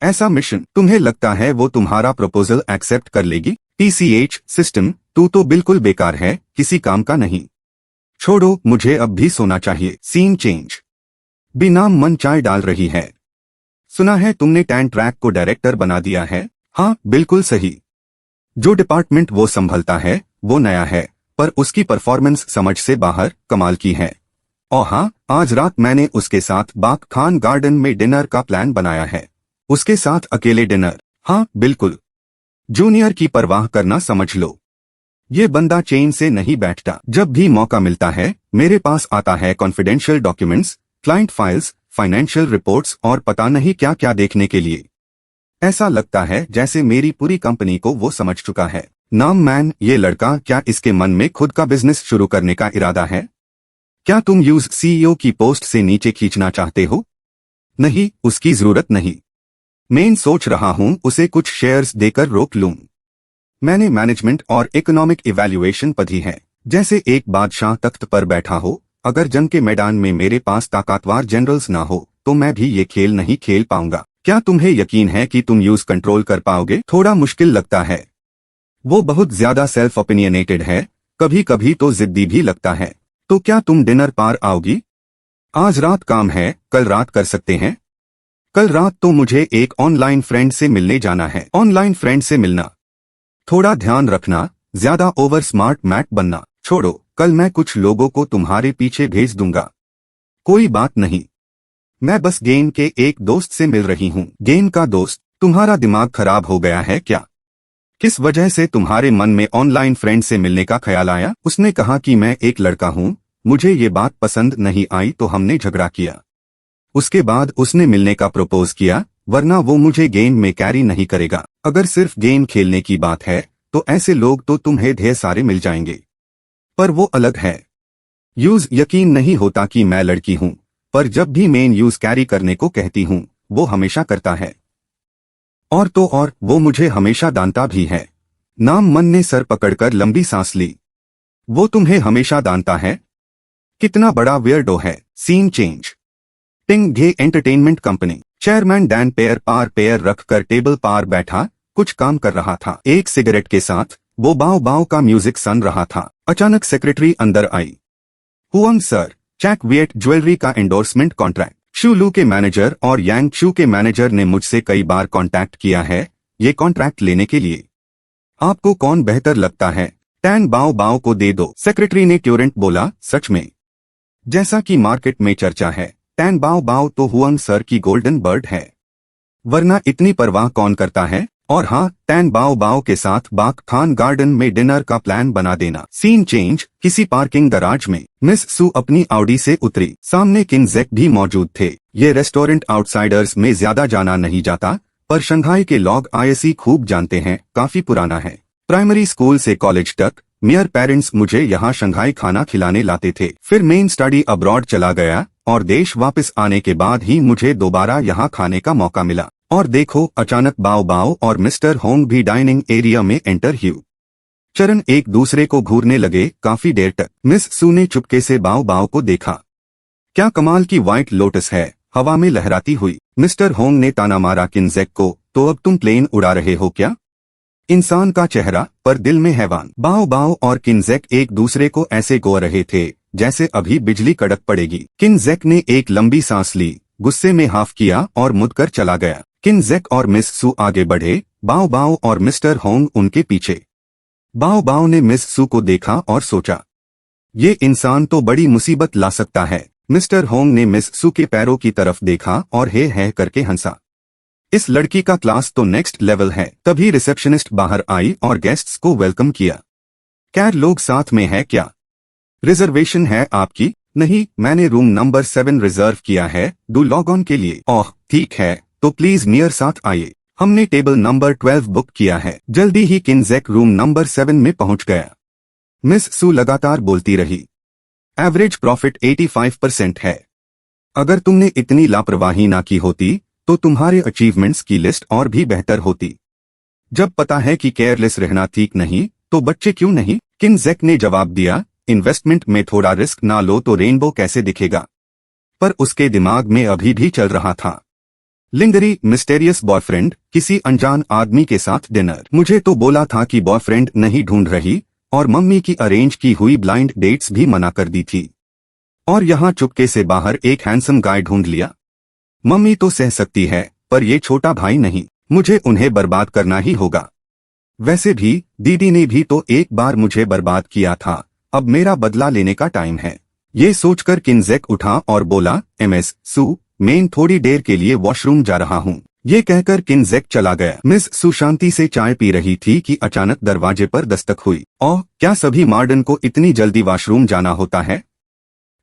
Speaker 1: ऐसा मिशन, तुम्हें लगता है वो तुम्हारा प्रपोजल एक्सेप्ट कर लेगी। TCH सिस्टम, तू तो बिल्कुल बेकार है, किसी काम का नहीं। छोड़ो, मुझे अब भी सोना चाहिए। Scene change. बिना मन चाय डाल रही है। सुना है तुमने टैन ट्रैक को डायरेक्टर बना दिया है। हाँ बिल्कुल सही। जो डिपार्टमेंट वो संभलता है वो नया है, पर उसकी परफॉर्मेंस समझ से बाहर कमाल की है। और हाँ, आज रात मैंने उसके साथ बाग खान गार्डन में डिनर का प्लान बनाया है। उसके साथ अकेले डिनर। हाँ बिल्कुल, जूनियर की परवाह करना समझ लो। ये बंदा चेन से नहीं बैठता। जब भी मौका मिलता है मेरे पास आता है confidential documents, client files, financial reports और पता नहीं क्या क्या देखने के लिए। ऐसा लगता है जैसे मेरी पूरी कंपनी को वो समझ चुका है। नाम मैन, ये लड़का, क्या इसके मन में खुद का बिजनेस शुरू करने का इरादा है। क्या तुम यूज CEO की पोस्ट से नीचे खींचना चाहते हो। नहीं, उसकी जरूरत नहीं। मैं सोच रहा हूं उसे कुछ शेयर्स देकर रोक लूं। मैंने मैनेजमेंट और इकोनॉमिक इवैल्यूएशन पढ़ी है। जैसे एक बादशाह तख्त पर बैठा हो, अगर जंग के मैदान में मेरे पास ताकतवर जनरल्स ना हो तो मैं भी ये खेल नहीं खेल पाऊंगा। क्या तुम्हें यकीन है कि तुम यूज कंट्रोल कर पाओगे। थोड़ा मुश्किल लगता है। वो बहुत ज्यादा सेल्फ ओपिनियनेटेड है, कभी कभी तो जिद्दी भी लगता है। तो क्या तुम डिनर पार आओगी। आज रात काम है, कल रात कर सकते हैं। कल रात तो मुझे एक ऑनलाइन फ्रेंड से मिलने जाना है। ऑनलाइन फ्रेंड से मिलना, थोड़ा ध्यान रखना, ज्यादा ओवर स्मार्ट मैट बनना। छोड़ो, कल मैं कुछ लोगों को तुम्हारे पीछे भेज दूंगा। कोई बात नहीं, मैं बस गेन के एक दोस्त से मिल रही हूँ। गेन का दोस्त, तुम्हारा दिमाग खराब हो गया है क्या। किस वजह से तुम्हारे मन में ऑनलाइन फ्रेंड से मिलने का ख्याल आया। उसने कहा कि मैं एक लड़का हूँ, मुझे ये बात पसंद नहीं आई तो हमने झगड़ा किया। उसके बाद उसने मिलने का प्रपोज किया, वरना वो मुझे गेम में कैरी नहीं करेगा। अगर सिर्फ गेम खेलने की बात है तो ऐसे लोग तो तुम्हें ढेर सारे मिल जाएंगे, पर वो अलग है। यूज, यकीन नहीं होता कि मैं लड़की हूँ, पर जब भी मैं यूज कैरी करने को कहती हूँ वो हमेशा करता है। और तो और वो मुझे हमेशा दानता भी है। नाम मन ने सर पकड़कर लंबी सांस ली। वो तुम्हें हमेशा दानता है, कितना बड़ा वियर्डो है। Scene change. टिंग घे एंटरटेनमेंट कंपनी। चेयरमैन डैन पेयर रखकर टेबल पार बैठा कुछ काम कर रहा था। एक सिगरेट के साथ वो बाव बाव का म्यूजिक सुन रहा था। अचानक सेक्रेटरी अंदर आई। हुआंग सर, चैक वियट ज्वेलरी का एंडोर्समेंट कॉन्ट्रैक्ट। शू लू के मैनेजर और यांग शू के मैनेजर ने मुझसे कई बार कांटेक्ट किया है ये कॉन्ट्रैक्ट लेने के लिए। आपको कौन बेहतर लगता है। टैन बाओ बाओ को दे दो, सेक्रेटरी ने ट्यूरेंट बोला। सच में? जैसा कि मार्केट में चर्चा है, टैन बाओ बाओ तो हुआंग सर की गोल्डन बर्ड है, वरना इतनी परवाह कौन करता है। और हाँ, टैन बाओ बाओ के साथ बाग खान गार्डन में डिनर का प्लान बना देना। सीन चेंज, किसी पार्किंग गराज में मिस सू अपनी ऑडी से उतरी। सामने किन ज़ेक भी मौजूद थे। ये रेस्टोरेंट आउटसाइडर्स में ज्यादा जाना नहीं जाता, पर शंघाई के लोग आईएससी खूब जानते हैं, काफी पुराना है। प्राइमरी स्कूल से कॉलेज तक मेयर पेरेंट्स मुझे यहाँ शंघाई खाना खिलाने लाते थे। फिर मेन स्टडी अब्रॉड चला गया और देश वापस आने के बाद ही मुझे दोबारा यहाँ खाने का मौका मिला। और देखो, अचानक बाओ बाओ और मिस्टर होंग भी डाइनिंग एरिया में एंटर हुए। चरण एक दूसरे को घूरने लगे काफी देर तक। मिस सू ने चुपके से बाओ बाओ को देखा। क्या कमाल की व्हाइट लोटस है, हवा में लहराती हुई। मिस्टर होंग ने ताना मारा किन ज़ेक को, तो अब तुम प्लेन उड़ा रहे हो क्या? इंसान का चेहरा पर दिल में हैवान। बाओ बाओ और किन ज़ेक एक दूसरे को ऐसे गो रहे थे जैसे अभी बिजली कड़क पड़ेगी। किन ज़ेक ने एक लंबी सांस ली, गुस्से में हाफ किया और मुड़कर चला गया। किन ज़ेक और मिस सू आगे बढ़े, बाओ बाओ और मिस्टर होंग उनके पीछे। बाओ बाओ ने मिस सू को देखा और सोचा, ये इंसान तो बड़ी मुसीबत ला सकता है। मिस्टर होंग ने मिस सू के पैरों की तरफ देखा और हे है करके हंसा। इस लड़की का क्लास तो नेक्स्ट लेवल है। तभी रिसेप्शनिस्ट बाहर आई और गेस्ट्स को वेलकम किया। क्या लोग साथ में है क्या? रिजर्वेशन है आपकी? नहीं, मैंने रूम नंबर 7 रिजर्व किया है, डू लॉग ऑन के लिए। ओह ठीक है, तो प्लीज मेयर साथ आइए, हमने टेबल नंबर 12 बुक किया है। जल्दी ही किन ज़ेक रूम नंबर 7 में पहुंच गया। मिस सू लगातार बोलती रही। एवरेज प्रॉफिट 85% है। अगर तुमने इतनी लापरवाही ना की होती तो तुम्हारे अचीवमेंट्स की लिस्ट और भी बेहतर होती। जब पता है कि केयरलेस रहना ठीक नहीं, तो बच्चे क्यों नहीं? किन ज़ेक ने जवाब दिया, इन्वेस्टमेंट में थोड़ा रिस्क ना लो तो रेनबो कैसे दिखेगा? पर उसके दिमाग में अभी भी चल रहा था, लिंगरी मिस्टेरियस बॉयफ्रेंड, किसी अनजान आदमी के साथ डिनर। मुझे तो बोला था कि बॉयफ्रेंड नहीं ढूंढ रही, और मम्मी की अरेंज की हुई ब्लाइंड डेट्स भी मना कर दी थी, और यहाँ चुपके से बाहर एक हैंडसम गाय ढूंढ लिया। मम्मी तो सह सकती है, पर ये छोटा भाई नहीं, मुझे उन्हें बर्बाद करना ही होगा। वैसे भी दीदी ने भी तो एक बार मुझे बर्बाद किया था, अब मेरा बदला लेने का टाइम है। ये सोचकर किन ज़ेक उठा और बोला, एमएस सू, मैं थोड़ी देर के लिए वॉशरूम जा रहा हूँ। ये कहकर किन ज़ेक चला गया। मिस सू शांति से चाय पी रही थी कि अचानक दरवाजे पर दस्तक हुई। ओह, क्या सभी मॉडर्न को इतनी जल्दी वॉशरूम जाना होता है?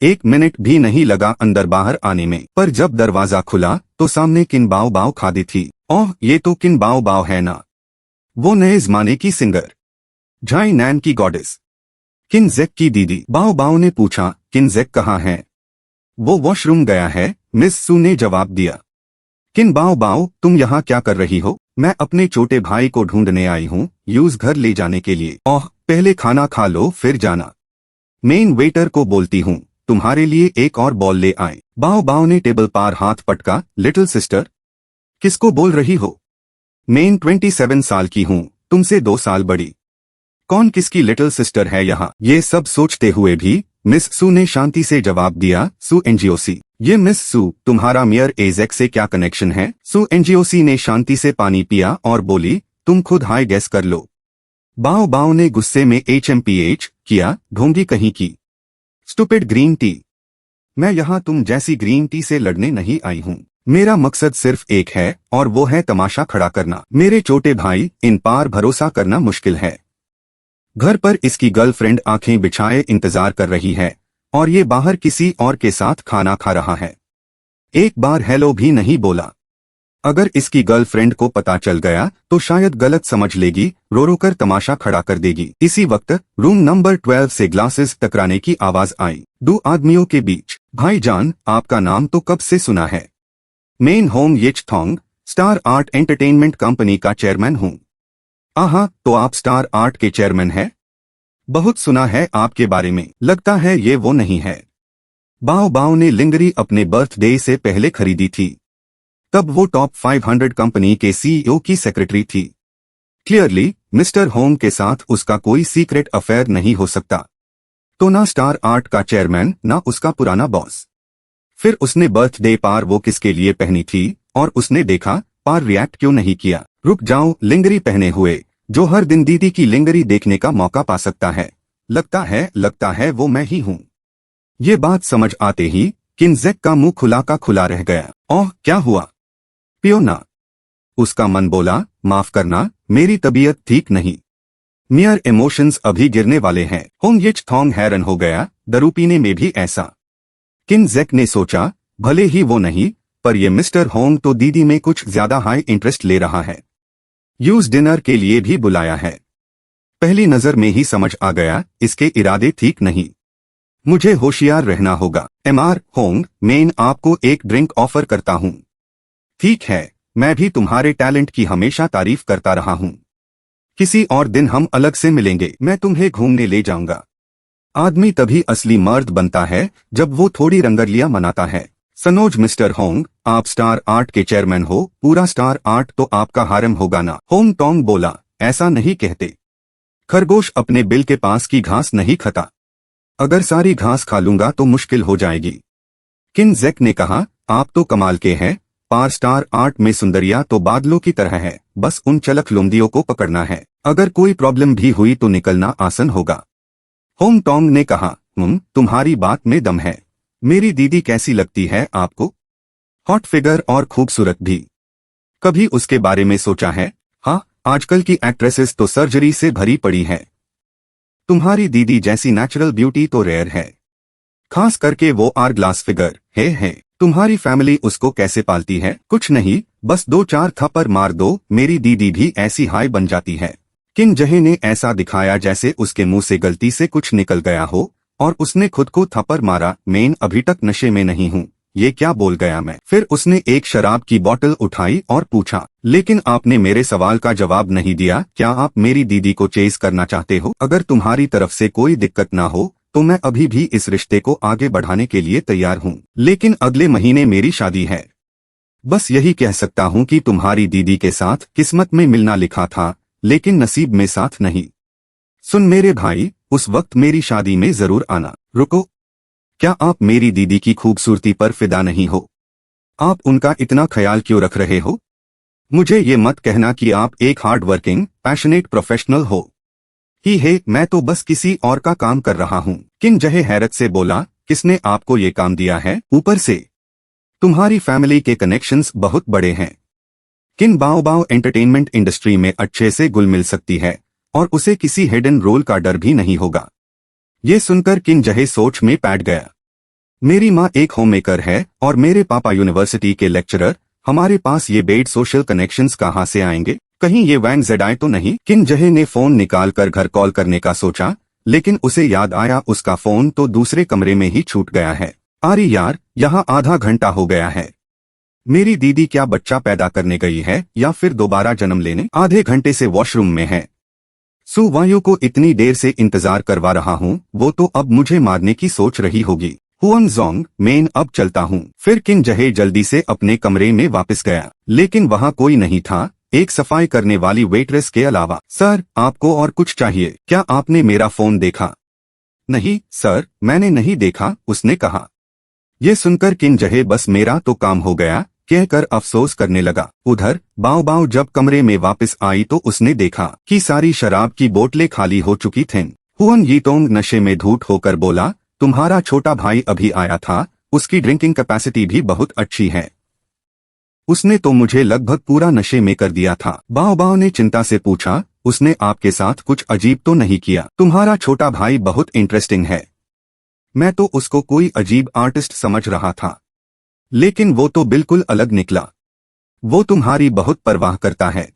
Speaker 1: 1 मिनट भी नहीं लगा अंदर बाहर आने में, पर जब दरवाजा खुला तो सामने किन बाओ बाओ खड़ी थी। ओह, ये तो किन बाओ बाओ है ना, वो नए जमाने की सिंगर, झाई नैन की गॉडेस, किन ज़ेक की दीदी। बाओ बाओ ने पूछा, किन ज़ेक कहाँ है? वो वॉशरूम गया है, मिस सू ने जवाब दिया। किन बाओ बाओ, तुम यहाँ क्या कर रही हो? मैं अपने छोटे भाई को ढूंढने आई हूँ, यूज घर ले जाने के लिए। ओह, पहले खाना खा लो फिर जाना। मेन वेटर को बोलती हूँ तुम्हारे लिए एक और बॉल ले आए। बाओ बाओ ने टेबल पार हाथ पटका। Little sister? किसको बोल रही हो? मैं 27 साल की हूँ, तुमसे 2 साल बड़ी। कौन किसकी लिटिल सिस्टर है यहाँ? ये सब सोचते हुए भी मिस सू ने शांति से जवाब दिया, सू एनजीओसी। ये मिस सू, तुम्हारा मेयर एजेक से क्या कनेक्शन है? सू एनजीओसी ने शांति से पानी पिया और बोली, तुम खुद हाई गेस कर लो। बाओ बाओ ने गुस्से में HMPH किया, ढोंगी कहीं की। Stupid green tea. मैं यहाँ तुम जैसी ग्रीन टी से लड़ने नहीं आई हूँ। मेरा मकसद सिर्फ एक है और वो है तमाशा खड़ा करना। मेरे छोटे भाई, इन पार भरोसा करना मुश्किल है। घर पर इसकी गर्लफ्रेंड आंखें बिछाए इंतजार कर रही है और ये बाहर किसी और के साथ खाना खा रहा है। एक बार हेलो भी नहीं बोला। अगर इसकी गर्लफ्रेंड को पता चल गया तो शायद गलत समझ लेगी, रो रो कर तमाशा खड़ा कर देगी। इसी वक्त रूम नंबर 12 से ग्लासेस टकराने की आवाज आई। 2 आदमियों के बीच। भाईजान, आपका नाम तो कब से सुना है। मेन होम येच थोंग, स्टार आर्ट एंटरटेनमेंट कंपनी का चेयरमैन हूँ। आहा, तो आप स्टार आर्ट के चेयरमैन हैं? बहुत सुना है आपके बारे में। लगता है ये वो नहीं है। बाओ बाओ ने लिंगरी अपने बर्थडे से पहले खरीदी थी। तब वो टॉप 500 कंपनी के CEO की सेक्रेटरी थी। क्लियरली मिस्टर होम के साथ उसका कोई सीक्रेट अफेयर नहीं हो सकता। तो ना स्टार आर्ट का चेयरमैन, ना उसका पुराना बॉस। फिर उसने बर्थडे पार वो किसके लिए पहनी थी और उसने देखा, पार रिएक्ट क्यों नहीं किया? रुक जाओ, लिंगरी पहने हुए जो हर दिन दीदी की लिंगरी देखने का मौका पा सकता है। लगता है वो मैं ही हूँ। ये बात समझ आते ही किनजेक का मुंह खुला का खुला रह गया। ओह, क्या हुआ? पियो ना। उसका मन बोला, माफ करना, मेरी तबीयत ठीक नहीं। मियर इमोशंस अभी गिरने वाले हैं। होंग यिच थोंग हैरान हो गया, दारू पीने में भी ऐसा? किनजेक ने सोचा, भले ही वो नहीं, पर ये मिस्टर होंग तो दीदी में कुछ ज्यादा हाई इंटरेस्ट ले रहा है। यूज डिनर के लिए भी बुलाया है। पहली नजर में ही समझ आ गया, इसके इरादे ठीक नहीं। मुझे होशियार रहना होगा। एमआर होंग, मैं आपको एक ड्रिंक ऑफर करता हूँ। ठीक है, मैं भी तुम्हारे टैलेंट की हमेशा तारीफ करता रहा हूँ। किसी और दिन हम अलग से मिलेंगे, मैं तुम्हें घूमने ले जाऊंगा। आदमी तभी असली मर्द बनता है जब वो थोड़ी रंगरलियां मनाता है। सनोज, मिस्टर होंग, आप स्टार आर्ट के चेयरमैन हो, पूरा स्टार आर्ट तो आपका हारम होगा ना? होंग टोंग बोला, ऐसा नहीं कहते। खरगोश अपने बिल के पास की घास नहीं खाता। अगर सारी घास खा लूंगा तो मुश्किल हो जाएगी। किनजेक ने कहा, आप तो कमाल के हैं, पार स्टार आर्ट में सुंदरिया तो बादलों की तरह है, बस उन चलक लुमदियों को पकड़ना है। अगर कोई प्रॉब्लम भी हुई तो निकलना आसान होगा। होंग टोंग ने कहा, तुम्हारी बात में दम है। मेरी दीदी कैसी लगती है आपको? हॉट फिगर और खूबसूरत भी। कभी उसके बारे में सोचा है? हाँ, आजकल की एक्ट्रेसेस तो सर्जरी से भरी पड़ी है। तुम्हारी दीदी जैसी नेचुरल ब्यूटी तो रेयर है, खास करके वो आर ग्लास फिगर है। तुम्हारी फैमिली उसको कैसे पालती है? कुछ नहीं, बस 2-4 थप्पड़ मार दो, मेरी दीदी भी ऐसी हाई बन जाती है। किनजहे ने ऐसा दिखाया जैसे उसके मुंह से गलती से कुछ निकल गया हो और उसने खुद को थप्पड़ मारा। मैं अभी तक नशे में नहीं हूँ, ये क्या बोल गया मैं? फिर उसने एक शराब की बोतल उठाई और पूछा, लेकिन आपने मेरे सवाल का जवाब नहीं दिया। क्या आप मेरी दीदी को चेज करना चाहते हो? अगर तुम्हारी तरफ से कोई दिक्कत ना हो तो मैं अभी भी इस रिश्ते को आगे बढ़ाने के लिए तैयार हूँ, लेकिन अगले महीने मेरी शादी है। बस यही कह सकता हूँ कि तुम्हारी दीदी के साथ किस्मत में मिलना लिखा था, लेकिन नसीब में साथ नहीं। सुन मेरे भाई, उस वक्त मेरी शादी में जरूर आना। रुको, क्या आप मेरी दीदी की खूबसूरती पर फिदा नहीं हो? आप उनका इतना ख्याल क्यों रख रहे हो? मुझे ये मत कहना कि आप एक हार्ड वर्किंग पैशनेट प्रोफेशनल हो। ही है, मैं तो बस किसी और का काम कर रहा हूँ। किनजहे हैरत से बोला, किसने आपको ये काम दिया है? ऊपर से तुम्हारी फैमिली के कनेक्शंस बहुत बड़े हैं। किन बाओ एंटरटेनमेंट इंडस्ट्री में अच्छे से घुल मिल सकती है और उसे किसी हिडन रोल का डर भी नहीं होगा। ये सुनकर किनजहे सोच में पैट गया। मेरी माँ एक होममेकर है और मेरे पापा यूनिवर्सिटी के लेक्चरर। हमारे पास ये बेड सोशल कनेक्शंस कहाँ से आएंगे? कहीं ये वैंग जेडाई तो नहीं? किनजहे ने फोन निकालकर घर कॉल करने का सोचा, लेकिन उसे याद आया उसका फोन तो दूसरे कमरे में ही छूट गया है। अरे यार, यहाँ आधा घंटा हो गया है। मेरी दीदी क्या बच्चा पैदा करने गई है या फिर दोबारा जन्म लेने? आधे घंटे से वॉशरूम में है। सुवायु को इतनी देर से इंतजार करवा रहा हूँ, वो तो अब मुझे मारने की सोच रही होगी। हुआंगजोंग, मैं अब चलता हूँ। फिर किनजहे जल्दी से अपने कमरे में वापस गया, लेकिन वहाँ कोई नहीं था, एक सफाई करने वाली वेटरेस के अलावा। सर, आपको और कुछ चाहिए क्या? आपने मेरा फोन देखा? नहीं सर, मैंने नहीं देखा, उसने कहा। ये सुनकर किनजहे बस मेरा तो काम हो गया कहकर अफसोस करने लगा। उधर बाओ जब कमरे में वापस आई तो उसने देखा कि सारी शराब की बोतलें खाली हो चुकी थीं। हुआन यीतोंग नशे में धूत होकर बोला, तुम्हारा छोटा भाई अभी आया था, उसकी ड्रिंकिंग कैपेसिटी भी बहुत अच्छी है। उसने तो मुझे लगभग पूरा नशे में कर दिया था। बाओ ने चिंता से पूछा, उसने आपके साथ कुछ अजीब तो नहीं किया? तुम्हारा छोटा भाई बहुत इंटरेस्टिंग है। मैं तो उसको कोई अजीब आर्टिस्ट समझ रहा था, लेकिन वो तो बिल्कुल अलग निकला। वो तुम्हारी बहुत परवाह करता है।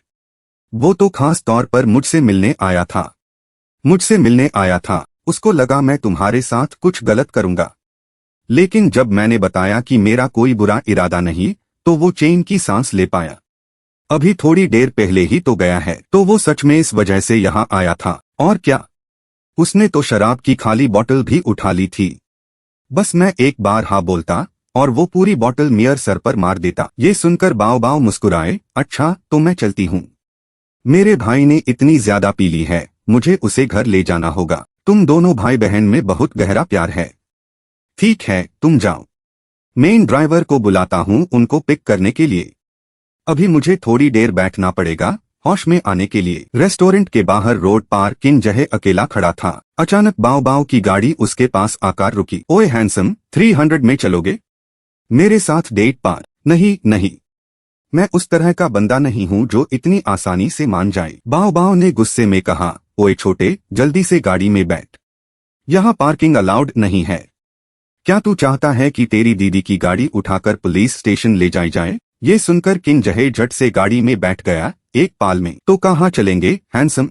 Speaker 1: वो तो खास तौर पर मुझसे मिलने आया था। उसको लगा मैं तुम्हारे साथ कुछ गलत करूंगा, लेकिन जब मैंने बताया कि मेरा कोई बुरा इरादा नहीं, तो वो चैन की सांस ले पाया। अभी थोड़ी देर पहले ही तो गया है, तो वो सच में इस वजह से यहाँ आया था। और क्या, उसने तो शराब की खाली बोतल भी उठा ली थी। बस मैं एक बार हाँ बोलता और वो पूरी बोतल मियर सर पर मार देता। ये सुनकर बाओ मुस्कुराए, अच्छा तो मैं चलती हूँ। मेरे भाई ने इतनी ज्यादा पी ली है, मुझे उसे घर ले जाना होगा। तुम दोनों भाई बहन में बहुत गहरा प्यार है। ठीक है, तुम जाओ। मेन ड्राइवर को बुलाता हूँ उनको पिक करने के लिए। अभी मुझे थोड़ी देर बैठना पड़ेगा। होश में आने के लिए रेस्टोरेंट के बाहर रोड पार किनजहे अकेला खड़ा था। अचानक बाव बाव की गाड़ी उसके पास आकर रुकी। ओए हैंडसम, 300 में चलोगे? मेरे साथ डेट पार? नहीं नहीं, मैं उस तरह का बंदा नहीं हूँ जो इतनी आसानी से मान जाए। बाव बाव ने गुस्से में कहा, ओए छोटे, जल्दी से गाड़ी में बैठ, यहाँ पार्किंग अलाउड नहीं है। क्या तू चाहता है कि तेरी दीदी की गाड़ी उठाकर पुलिस स्टेशन ले जाई जाए? ये सुनकर किनजहे झट से गाड़ी में बैठ गया। एक पाल में। तो कहाँ चलेंगे हैंडसम?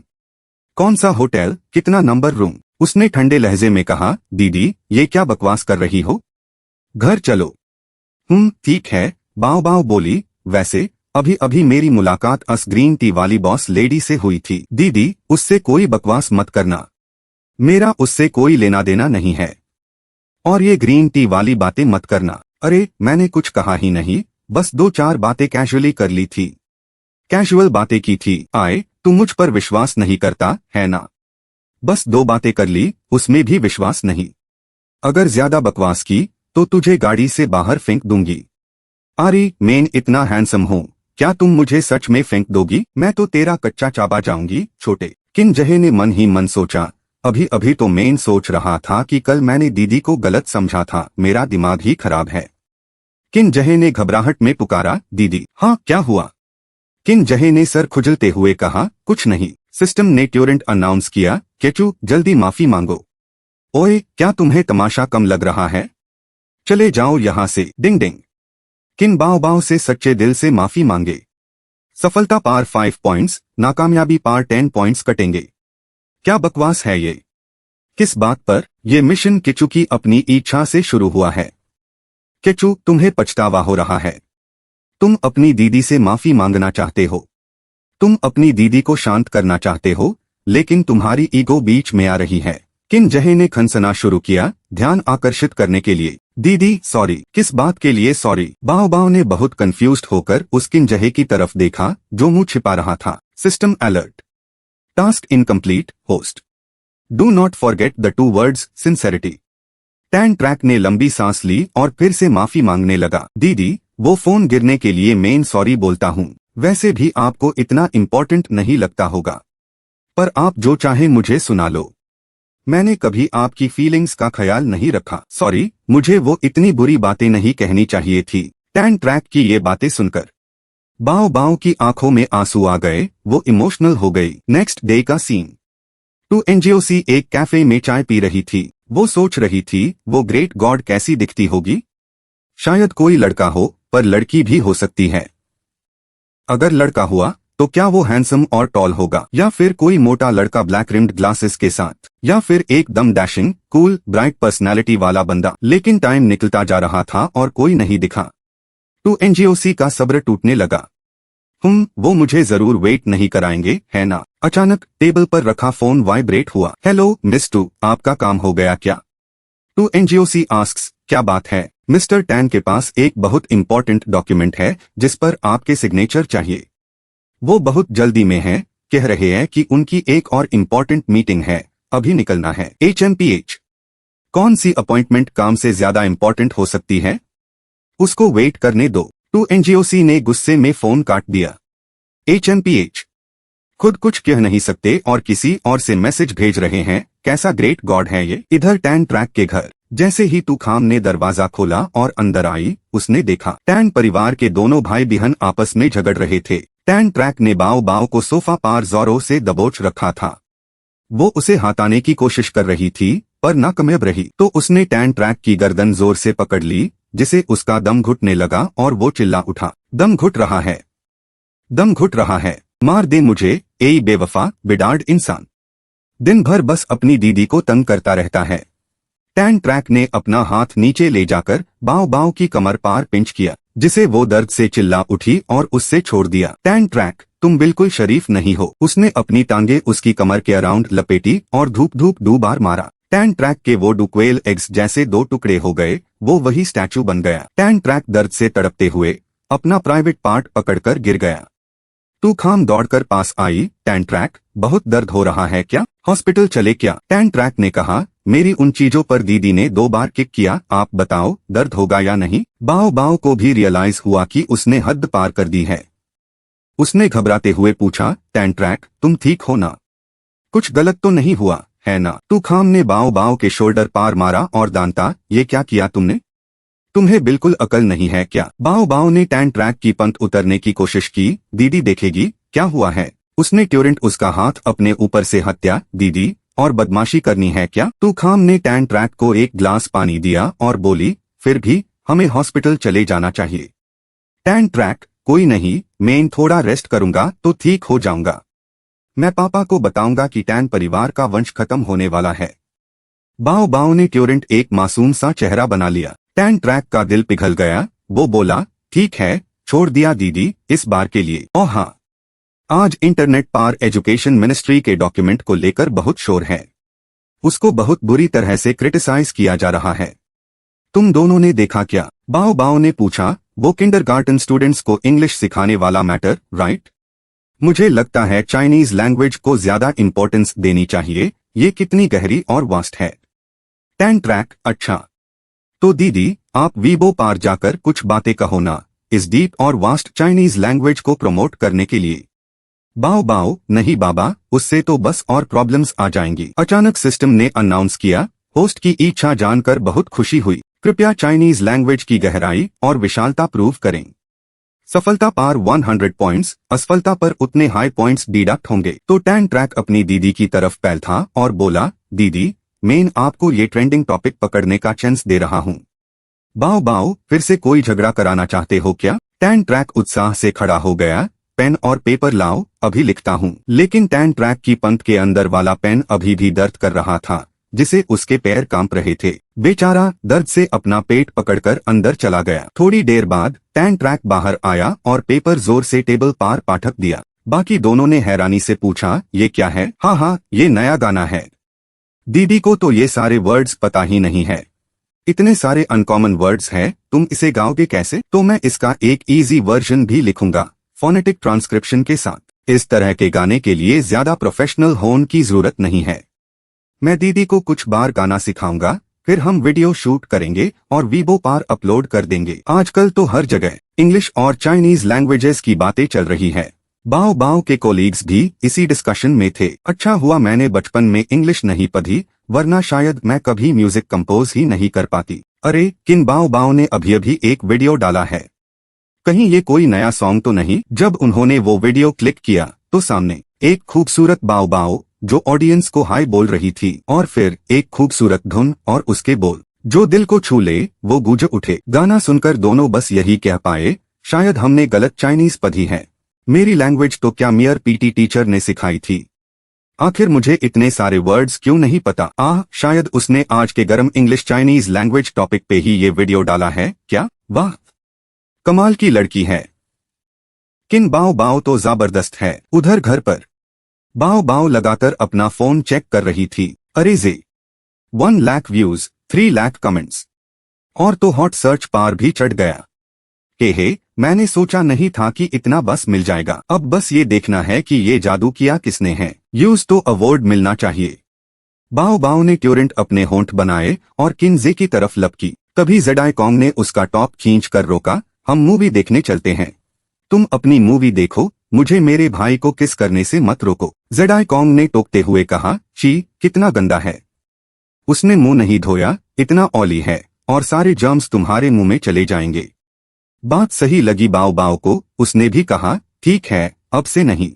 Speaker 1: कौन सा होटल, कितना नंबर रूम? उसने ठंडे लहजे में कहा, दीदी ये क्या बकवास कर रही हो, घर चलो। ठीक है, बाव बाव बोली, वैसे अभी अभी मेरी मुलाकात अस ग्रीन टी वाली बॉस लेडी से हुई थी। दीदी उससे कोई बकवास मत करना, मेरा उससे कोई लेना देना नहीं है, और ये ग्रीन टी वाली बातें मत करना। अरे मैंने कुछ कहा ही नहीं, बस 2-4 बातें कैजुअली कर ली थी। कैजुअल बातें की थी। आए, तू मुझ पर विश्वास नहीं करता है ना? बस 2 बातें कर ली, उसमें भी विश्वास नहीं। अगर ज्यादा बकवास की तो तुझे गाड़ी से बाहर फेंक दूंगी। अरे मैं इतना हैंडसम हूँ, क्या तुम मुझे सच में फेंक दोगी? मैं तो तेरा कच्चा चाबा जाऊंगी छोटे। किनजहे ने मन ही मन सोचा, अभी अभी तो मैं सोच रहा था कि कल मैंने दीदी को गलत समझा था, मेरा दिमाग ही खराब है। किनजहे ने घबराहट में पुकारा, दीदी। हाँ क्या हुआ? किनजहे ने सर खुजलते हुए कहा, कुछ नहीं। सिस्टम ने ट्यूरेंट अनाउंस किया, केचू जल्दी माफी मांगो। ओए क्या तुम्हें तमाशा कम लग रहा है? चले जाओ यहाँ से। डिंग डिंग। किन बाव बाव से सच्चे दिल से माफी मांगे। सफलता पार 5 पॉइंट्स, नाकामयाबी पार 10 पॉइंट्स कटेंगे। क्या बकवास है ये? किस बात पर? ये मिशन किचू की अपनी इच्छा से शुरू हुआ है। किचू तुम्हें पछतावा हो रहा है, तुम अपनी दीदी से माफी मांगना चाहते हो, तुम अपनी दीदी को शांत करना चाहते हो, लेकिन तुम्हारी ईगो बीच में आ रही है। किनजहे ने खनसना शुरू किया, ध्यान आकर्षित करने के लिए। दीदी सॉरी। किस बात के लिए सॉरी? बाव बाव ने बहुत कंफ्यूज्ड होकर उस किनजहे की तरफ देखा जो मुंह छिपा रहा था। System alert, task incomplete, host do not forget the 2 words sincerity. Tan track ने लंबी सांस ली और फिर से माफी मांगने लगा। दीदी वो फोन गिरने के लिए मैं सॉरी बोलता हूँ, वैसे भी आपको इतना इम्पोर्टेंट नहीं लगता होगा, पर आप जो चाहे मुझे सुना लो, मैंने कभी आपकी फीलिंग्स का ख्याल नहीं रखा। सॉरी, मुझे वो इतनी बुरी बातें नहीं कहनी चाहिए थी। टैन ट्रैक की ये बातें सुनकर बाव बाव की आंखों में आंसू आ गए, वो इमोशनल हो गई। नेक्स्ट डे का सीन। 2 NGOC एक कैफे में चाय पी रही थी। वो सोच रही थी, वो ग्रेट गॉड कैसी दिखती होगी। शायद कोई लड़का हो, पर लड़की भी हो सकती है। अगर लड़का हुआ तो क्या वो हैंडसम और टॉल होगा, या फिर कोई मोटा लड़का ब्लैक रिम्ड ग्लासेस के साथ, या फिर एकदम डैशिंग कूल ब्राइट पर्सनालिटी वाला बंदा। लेकिन टाइम निकलता जा रहा था और कोई नहीं दिखा। 2 NGOC का सब्र टूटने लगा। वो मुझे जरूर वेट नहीं कराएंगे है ना? अचानक टेबल पर रखा फोन वाइब्रेट हुआ। हेलो मिस 2, आपका काम हो गया क्या? 2 NGOC आस्क्स, क्या बात है? मिस्टर टैन के पास एक बहुत इंपॉर्टेंट डॉक्यूमेंट है जिस पर आपके सिग्नेचर चाहिए। वो बहुत जल्दी में है, कह रहे हैं कि उनकी एक और इम्पोर्टेंट मीटिंग है, अभी निकलना है। HMPH, कौन सी अपॉइंटमेंट काम से ज्यादा इम्पोर्टेंट हो सकती है? उसको वेट करने दो। 2 NGOC ने गुस्से में फोन काट दिया। HMPH, खुद कुछ कह नहीं सकते और किसी और से मैसेज भेज रहे हैं, कैसा ग्रेट गॉड है ये। इधर टैन ट्रैक के घर। जैसे ही तूखाम ने दरवाजा खोला और अंदर आई, उसने देखा टैन परिवार के दोनों भाई बहन आपस में झगड़ रहे थे। टैन ट्रैक ने बाव बाव को सोफा पार जोरों से दबोच रखा था। वो उसे हटाने की कोशिश कर रही थी, पर नाकामयाब रही, तो उसने टैन ट्रैक की गर्दन जोर से पकड़ ली, जिसे उसका दम घुटने लगा और वो चिल्ला उठा, दम घुट रहा है, दम घुट रहा है, मार दे मुझे, ए बेवफा बेडार्ड इंसान, दिन भर बस अपनी दीदी को तंग करता रहता है। टैन ट्रैक ने अपना हाथ नीचे ले जाकर बाव बाव की कमर पार पिंच किया, जिसे वो दर्द से चिल्ला उठी और उससे छोड़ दिया। टैन ट्रैक, तुम बिल्कुल शरीफ नहीं हो। उसने अपनी टांगे उसकी कमर के अराउंड लपेटी और धूप धूप 2 बार मारा। टैन ट्रैक के वो डुक्वेल एग्स जैसे 2 टुकड़े हो गए, वो वही स्टैचू बन गया। टैन ट्रैक दर्द से तड़पते हुए अपना प्राइवेट पार्ट पकड़कर गिर गया। तूखाम दौड़कर पास आई। टैन ट्रैक, बहुत दर्द हो रहा है क्या? हॉस्पिटल चले क्या? टैन ट्रैक ने कहा, मेरी उन चीजों पर दीदी ने 2 बार किक किया, आप बताओ दर्द होगा या नहीं? बाव बाव को भी रियलाइज हुआ कि उसने हद पार कर दी है। उसने घबराते हुए पूछा, टैन ट्रैक तुम ठीक हो ना? कुछ गलत तो नहीं हुआ है ना? तूखाम ने बाओ बाओ के शोल्डर पार मारा और दांता, ये क्या किया तुमने? तुम्हें बिल्कुल अकल नहीं है क्या? बाओ बाओ ने टैन ट्रैक की पंत उतरने की कोशिश की। दीदी देखेगी क्या हुआ है? उसने ट्यूरेंट उसका हाथ अपने ऊपर से हत्या। दीदी और बदमाशी करनी है क्या? तूखाम ने टैन ट्रैक को एक ग्लास पानी दिया और बोली, फिर भी हमें हॉस्पिटल चले जाना चाहिए। टैन ट्रैक, कोई नहीं, मैं थोड़ा रेस्ट करूंगा तो ठीक हो जाऊंगा। मैं पापा को बताऊंगा कि टैन परिवार का वंश खत्म होने वाला है। बाओ बाओ ने ट्यूरेंट एक मासूम सा चेहरा बना लिया। टैन ट्रैक का दिल पिघल गया। वो बोला, ठीक है, छोड़ दिया दीदी इस बार के लिए। ओह हाँ, आज इंटरनेट पर एजुकेशन मिनिस्ट्री के डॉक्यूमेंट को लेकर बहुत शोर है। उसको बहुत बुरी तरह से क्रिटिसाइज किया जा रहा है। तुम दोनों ने देखा क्या? बाओ बाओ ने पूछा, वो किंडरगार्टन स्टूडेंट्स को इंग्लिश सिखाने वाला मैटर, राइट? मुझे लगता है चाइनीज लैंग्वेज को ज्यादा इंपॉर्टेंस देनी चाहिए। ये कितनी गहरी और वास्ट है। टैन ट्रैक, अच्छा तो दीदी आप वीबो पार जाकर कुछ बातें कहो ना, इस डीप और वास्ट चाइनीज लैंग्वेज को प्रमोट करने के लिए। बाओ बाओ, नहीं बाबा, उससे तो बस और प्रॉब्लम्स आ जाएंगी। अचानक सिस्टम ने अनाउंस किया। होस्ट की इच्छा जानकर बहुत खुशी हुई। कृपया चाइनीज लैंग्वेज की गहराई और विशालता प्रूव करें। सफलता पर 100 पॉइंट्स, असफलता पर उतने हाई पॉइंट्स डिडक्ट होंगे। तो टैन ट्रैक अपनी दीदी की तरफ पैल था और बोला, दीदी मैं आपको ये ट्रेंडिंग टॉपिक पकड़ने का चांस दे रहा हूँ। बाओ बाओ, फिर से कोई झगड़ा कराना चाहते हो क्या? टैन ट्रैक उत्साह से खड़ा हो गया। पेन और पेपर लाओ, अभी लिखता हूँ। लेकिन टैन ट्रैक की पंख के अंदर वाला पेन अभी भी दर्द कर रहा था, जिसे उसके पैर कांप रहे थे। बेचारा दर्द से अपना पेट पकड़कर अंदर चला गया। थोड़ी देर बाद टैन ट्रैक बाहर आया और पेपर जोर से टेबल पार पाठक दिया। बाकी दोनों ने हैरानी से पूछा, ये क्या है? हाँ हाँ, ये नया गाना है। दीदी को तो ये सारे वर्ड्स पता ही नहीं है। इतने सारे अनकॉमन वर्ड्स हैं, तुम इसे गाओगे कैसे? तो मैं इसका एक इजी वर्जन भी लिखूंगा, फोनेटिक ट्रांसक्रिप्शन के साथ। इस तरह के गाने के लिए ज्यादा प्रोफेशनल होने की जरूरत नहीं है। मैं दीदी को कुछ बार गाना सिखाऊंगा, फिर हम वीडियो शूट करेंगे और वीबो पर अपलोड कर देंगे। आजकल तो हर जगह इंग्लिश और चाइनीज लैंग्वेजेस की बातें चल रही है। बाओ बाओ के कोलीग्स भी इसी डिस्कशन में थे। अच्छा हुआ मैंने बचपन में इंग्लिश नहीं पढ़ी, वरना शायद मैं कभी म्यूजिक कंपोज ही नहीं कर पाती। अरे किन बाओ बाओ ने अभी एक वीडियो डाला है, कहीं ये कोई नया सॉन्ग तो नहीं? जब उन्होंने वो वीडियो क्लिक किया तो सामने एक खूबसूरत बाओ बाओ जो ऑडियंस को हाई बोल रही थी, और फिर एक खूबसूरत धुन और उसके बोल जो दिल को छू ले, वो गूंज उठे। गाना सुनकर दोनों बस यही कह पाए, शायद हमने गलत चाइनीज पढ़ी है। मेरी लैंग्वेज तो क्या मेयर पीटी टीचर ने सिखाई थी। आखिर मुझे इतने सारे वर्ड्स क्यों नहीं पता? शायद उसने आज के गरम इंग्लिश चाइनीज लैंग्वेज टॉपिक पे ही ये वीडियो डाला है क्या? वाह, कमाल की लड़की है। किन बाओ बाओ तो जबरदस्त है। उधर घर पर बाओ बाओ लगाकर अपना फोन चेक कर रही थी। अरे जे 1 लाख व्यूज, 3 लाख कमेंट्स, और तो हॉट सर्च पार भी चढ़ गया। हे, मैंने सोचा नहीं था कि इतना बस मिल जाएगा। अब बस ये देखना है कि ये जादू किया किसने है। यूज तो अवार्ड मिलना चाहिए। बाओ बाओ ने ट्यूरेंट अपने होंठ बनाए और किनजे की तरफ लपकी। तभी जेडाई कॉन्ग ने उसका टॉप खींच कर रोका, हम मूवी देखने चलते हैं। तुम अपनी मूवी देखो, मुझे मेरे भाई को किस करने से मत रोको। जेडाई कॉन्ग ने टोकते हुए कहा, ची कितना गंदा है। उसने मुंह नहीं धोया, इतना ऑयली है, और सारे जर्म्स तुम्हारे मुंह में चले जाएंगे। बात सही लगी बाओ बाओ को। उसने भी कहा, ठीक है, अब से नहीं।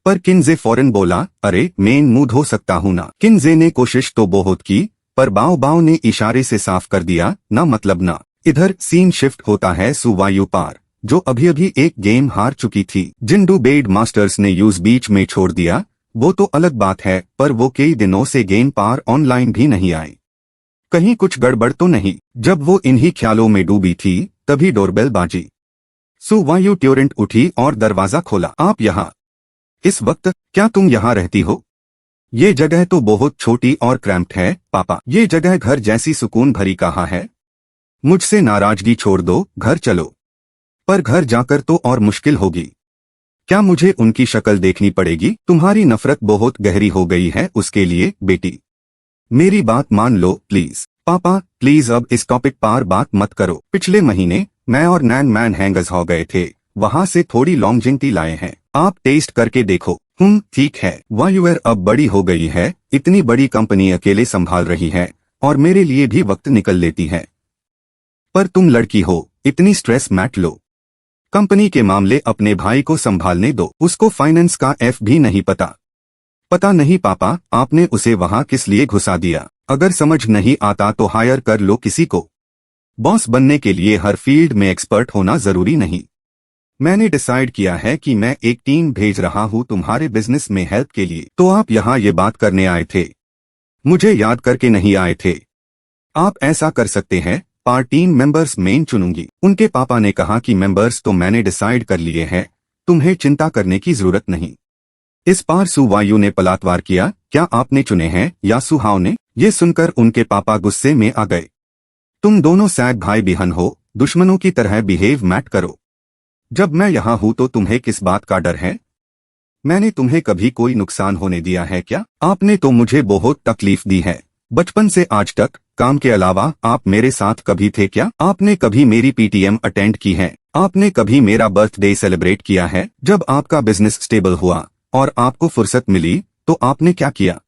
Speaker 1: पर किनजे फौरन बोला, अरे मैं मुंह धो सकता हूं ना। किनजे ने कोशिश तो बहुत की, पर बाओ बाओ ने इशारे से साफ कर दिया, ना मतलब ना। इधर सीन शिफ्ट होता है सुवायु पार, जो अभी एक गेम हार चुकी थी। जिंडू बेड मास्टर्स ने यूज बीच में छोड़ दिया, वो तो अलग बात है, पर वो कई दिनों से गेम पार ऑनलाइन भी नहीं आए। कहीं कुछ गड़बड़ तो नहीं? जब वो इन्हीं ख्यालों में डूबी थी, तभी डोरबेल बाजी। सुवायु ट्यूरेंट उठी और दरवाजा खोला। आप यहाँ इस वक्त? क्या तुम यहाँ रहती हो? ये जगह तो बहुत छोटी और क्रैम्प्ड है पापा। ये जगह घर जैसी सुकून भरी कहाँ है? मुझसे नाराजगी छोड़ दो, घर चलो। पर घर जाकर तो और मुश्किल होगी। क्या मुझे उनकी शक्ल देखनी पड़ेगी? तुम्हारी नफरत बहुत गहरी हो गई है उसके लिए बेटी। मेरी बात मान लो प्लीज। पापा प्लीज अब इस टॉपिक पर बात मत करो। पिछले महीने मैं और नैन मैन हैंगर्स हो गए थे, वहाँ से थोड़ी लॉन्जेविटी लाए हैं, आप टेस्ट करके देखो। ठीक है। वायुएर अब बड़ी हो गई है, इतनी बड़ी कंपनी अकेले संभाल रही है और मेरे लिए भी वक्त निकल लेती है। पर तुम लड़की हो, इतनी स्ट्रेस मत लो। कंपनी के मामले अपने भाई को संभालने दो, उसको फाइनेंस का एफ भी नहीं पता। पता नहीं पापा, आपने उसे वहाँ किस लिए घुसा दिया। अगर समझ नहीं आता तो हायर कर लो किसी को। बॉस बनने के लिए हर फील्ड में एक्सपर्ट होना जरूरी नहीं। मैंने डिसाइड किया है कि मैं एक टीम भेज रहा हूँ तुम्हारे बिजनेस में हेल्प के लिए। तो आप यहाँ ये बात करने आए थे, मुझे याद करके नहीं आए थे। आप ऐसा कर सकते हैं, पार टीम मेंबर्स मेन चुनूंगी। उनके पापा ने कहा कि मेंबर्स तो मैंने डिसाइड कर लिए हैं, तुम्हें चिंता करने की जरूरत नहीं। इस बार सुवायु ने पलटवार किया, क्या आपने चुने हैं या सुहाव ने? ये सुनकर उनके पापा गुस्से में आ गए। तुम दोनों सैग भाई बहन हो, दुश्मनों की तरह बिहेव मत करो। जब मैं यहाँ हूँ तो तुम्हें किस बात का डर है? मैंने तुम्हें कभी कोई नुकसान होने दिया है क्या? आपने तो मुझे बहुत तकलीफ दी है। बचपन से आज तक काम के अलावा आप मेरे साथ कभी थे क्या? आपने कभी मेरी पीटीएम अटेंड की है? आपने कभी मेरा बर्थडे सेलिब्रेट किया है? जब आपका बिजनेस स्टेबल हुआ और आपको फुर्सत मिली तो आपने क्या किया?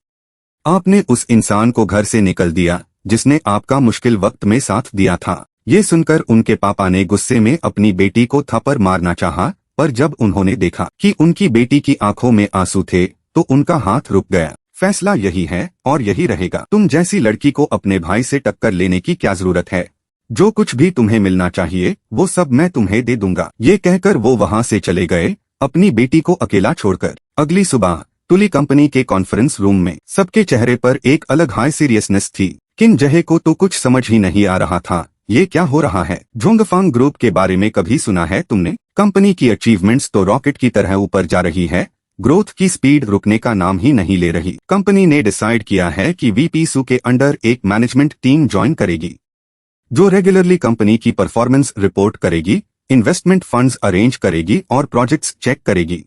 Speaker 1: आपने उस इंसान को घर से निकल दिया जिसने आपका मुश्किल वक्त में साथ दिया था। ये सुनकर उनके पापा ने गुस्से में अपनी बेटी को थप्पड़ मारना चाहा, पर जब उन्होंने देखा कि उनकी बेटी की आंखों में आंसू थे तो उनका हाथ रुक गया। फैसला यही है और यही रहेगा। तुम जैसी लड़की को अपने भाई से टक्कर लेने की क्या जरूरत है? जो कुछ भी तुम्हें मिलना चाहिए वो सब मैं तुम्हें दे दूंगा। ये कहकर वो वहाँ से चले गए, अपनी बेटी को अकेला छोड़कर। अगली सुबह तुली कंपनी के कॉन्फ्रेंस रूम में सबके चेहरे पर एक अलग हाई सीरियसनेस थी। किन जहे को तो कुछ समझ ही नहीं आ रहा था, ये क्या हो रहा है? जोंगफांग ग्रुप के बारे में कभी सुना है तुमने? कंपनी की अचीवमेंट्स तो रॉकेट की तरह ऊपर जा रही है, ग्रोथ की स्पीड रुकने का नाम ही नहीं ले रही। कंपनी ने डिसाइड किया है कि वीपी सू के अंडर एक मैनेजमेंट टीम ज्वाइन करेगी, जो रेगुलरली कंपनी की परफॉर्मेंस रिपोर्ट करेगी, इन्वेस्टमेंट फंड्स अरेंज करेगी और प्रोजेक्ट्स चेक करेगी।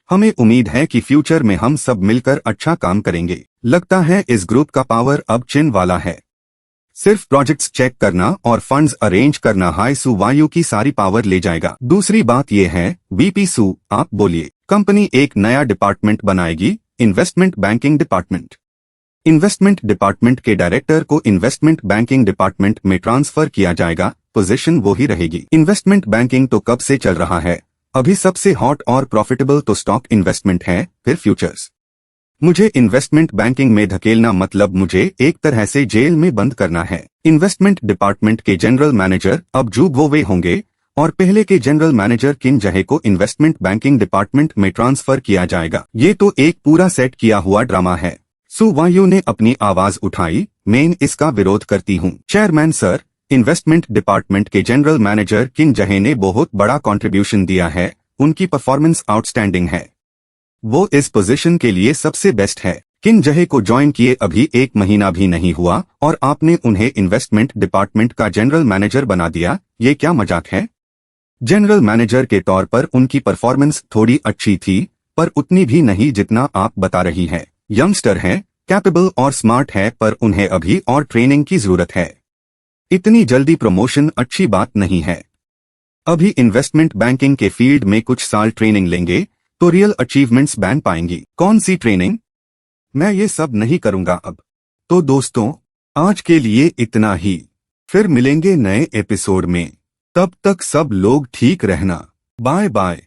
Speaker 1: हमें उम्मीद है कि फ्यूचर में हम सब मिलकर अच्छा काम करेंगे। लगता है इस ग्रुप का पावर अब चिन वाला है। सिर्फ प्रोजेक्ट्स चेक करना और फंड्स अरेंज करना हाई सू वायु की सारी पावर ले जाएगा। दूसरी बात यह है, वीपी सू आप बोलिए। कंपनी एक नया डिपार्टमेंट बनाएगी, investment banking department. Investment department के डायरेक्टर को इन्वेस्टमेंट बैंकिंग डिपार्टमेंट में ट्रांसफर किया जाएगा, पोजीशन वो ही रहेगी। इन्वेस्टमेंट बैंकिंग तो कब से चल रहा है, अभी सबसे हॉट और प्रॉफिटेबल तो स्टॉक इन्वेस्टमेंट है, फिर फ्यूचर्स। मुझे इन्वेस्टमेंट बैंकिंग में धकेलना मतलब मुझे एक तरह से जेल में बंद करना है। इन्वेस्टमेंट डिपार्टमेंट के जनरल मैनेजर अब जू वोवे होंगे और पहले के जनरल मैनेजर किन जहे को इन्वेस्टमेंट बैंकिंग डिपार्टमेंट में ट्रांसफर किया जाएगा। ये तो एक पूरा सेट किया हुआ ड्रामा है। सू वायु ने अपनी आवाज उठाई, मैं इसका विरोध करती हूँ। चेयरमैन सर, इन्वेस्टमेंट डिपार्टमेंट के जनरल मैनेजर किन जहे ने बहुत बड़ा कंट्रीब्यूशन दिया है, उनकी परफॉर्मेंस आउटस्टैंडिंग है, वो इस पोजीशन के लिए सबसे बेस्ट है। किन जहे को ज्वाइन किए अभी 1 महीना भी नहीं हुआ और आपने उन्हें इन्वेस्टमेंट डिपार्टमेंट का जनरल मैनेजर बना दिया, ये क्या मजाक है? जनरल मैनेजर के तौर पर उनकी परफॉर्मेंस थोड़ी अच्छी थी, पर उतनी भी नहीं जितना आप बता रही हैं। यंगस्टर है, कैपेबल और स्मार्ट है, पर उन्हें अभी और ट्रेनिंग की जरूरत है। इतनी जल्दी प्रमोशन अच्छी बात नहीं है। अभी इन्वेस्टमेंट बैंकिंग के फील्ड में कुछ साल ट्रेनिंग लेंगे तो रियल अचीवमेंट्स बन पाएंगी। कौन सी ट्रेनिंग? मैं ये सब नहीं करूंगा अब। तो दोस्तों, आज के लिए इतना ही, फिर मिलेंगे नए एपिसोड में। तब तक सब लोग ठीक रहना। Bye bye.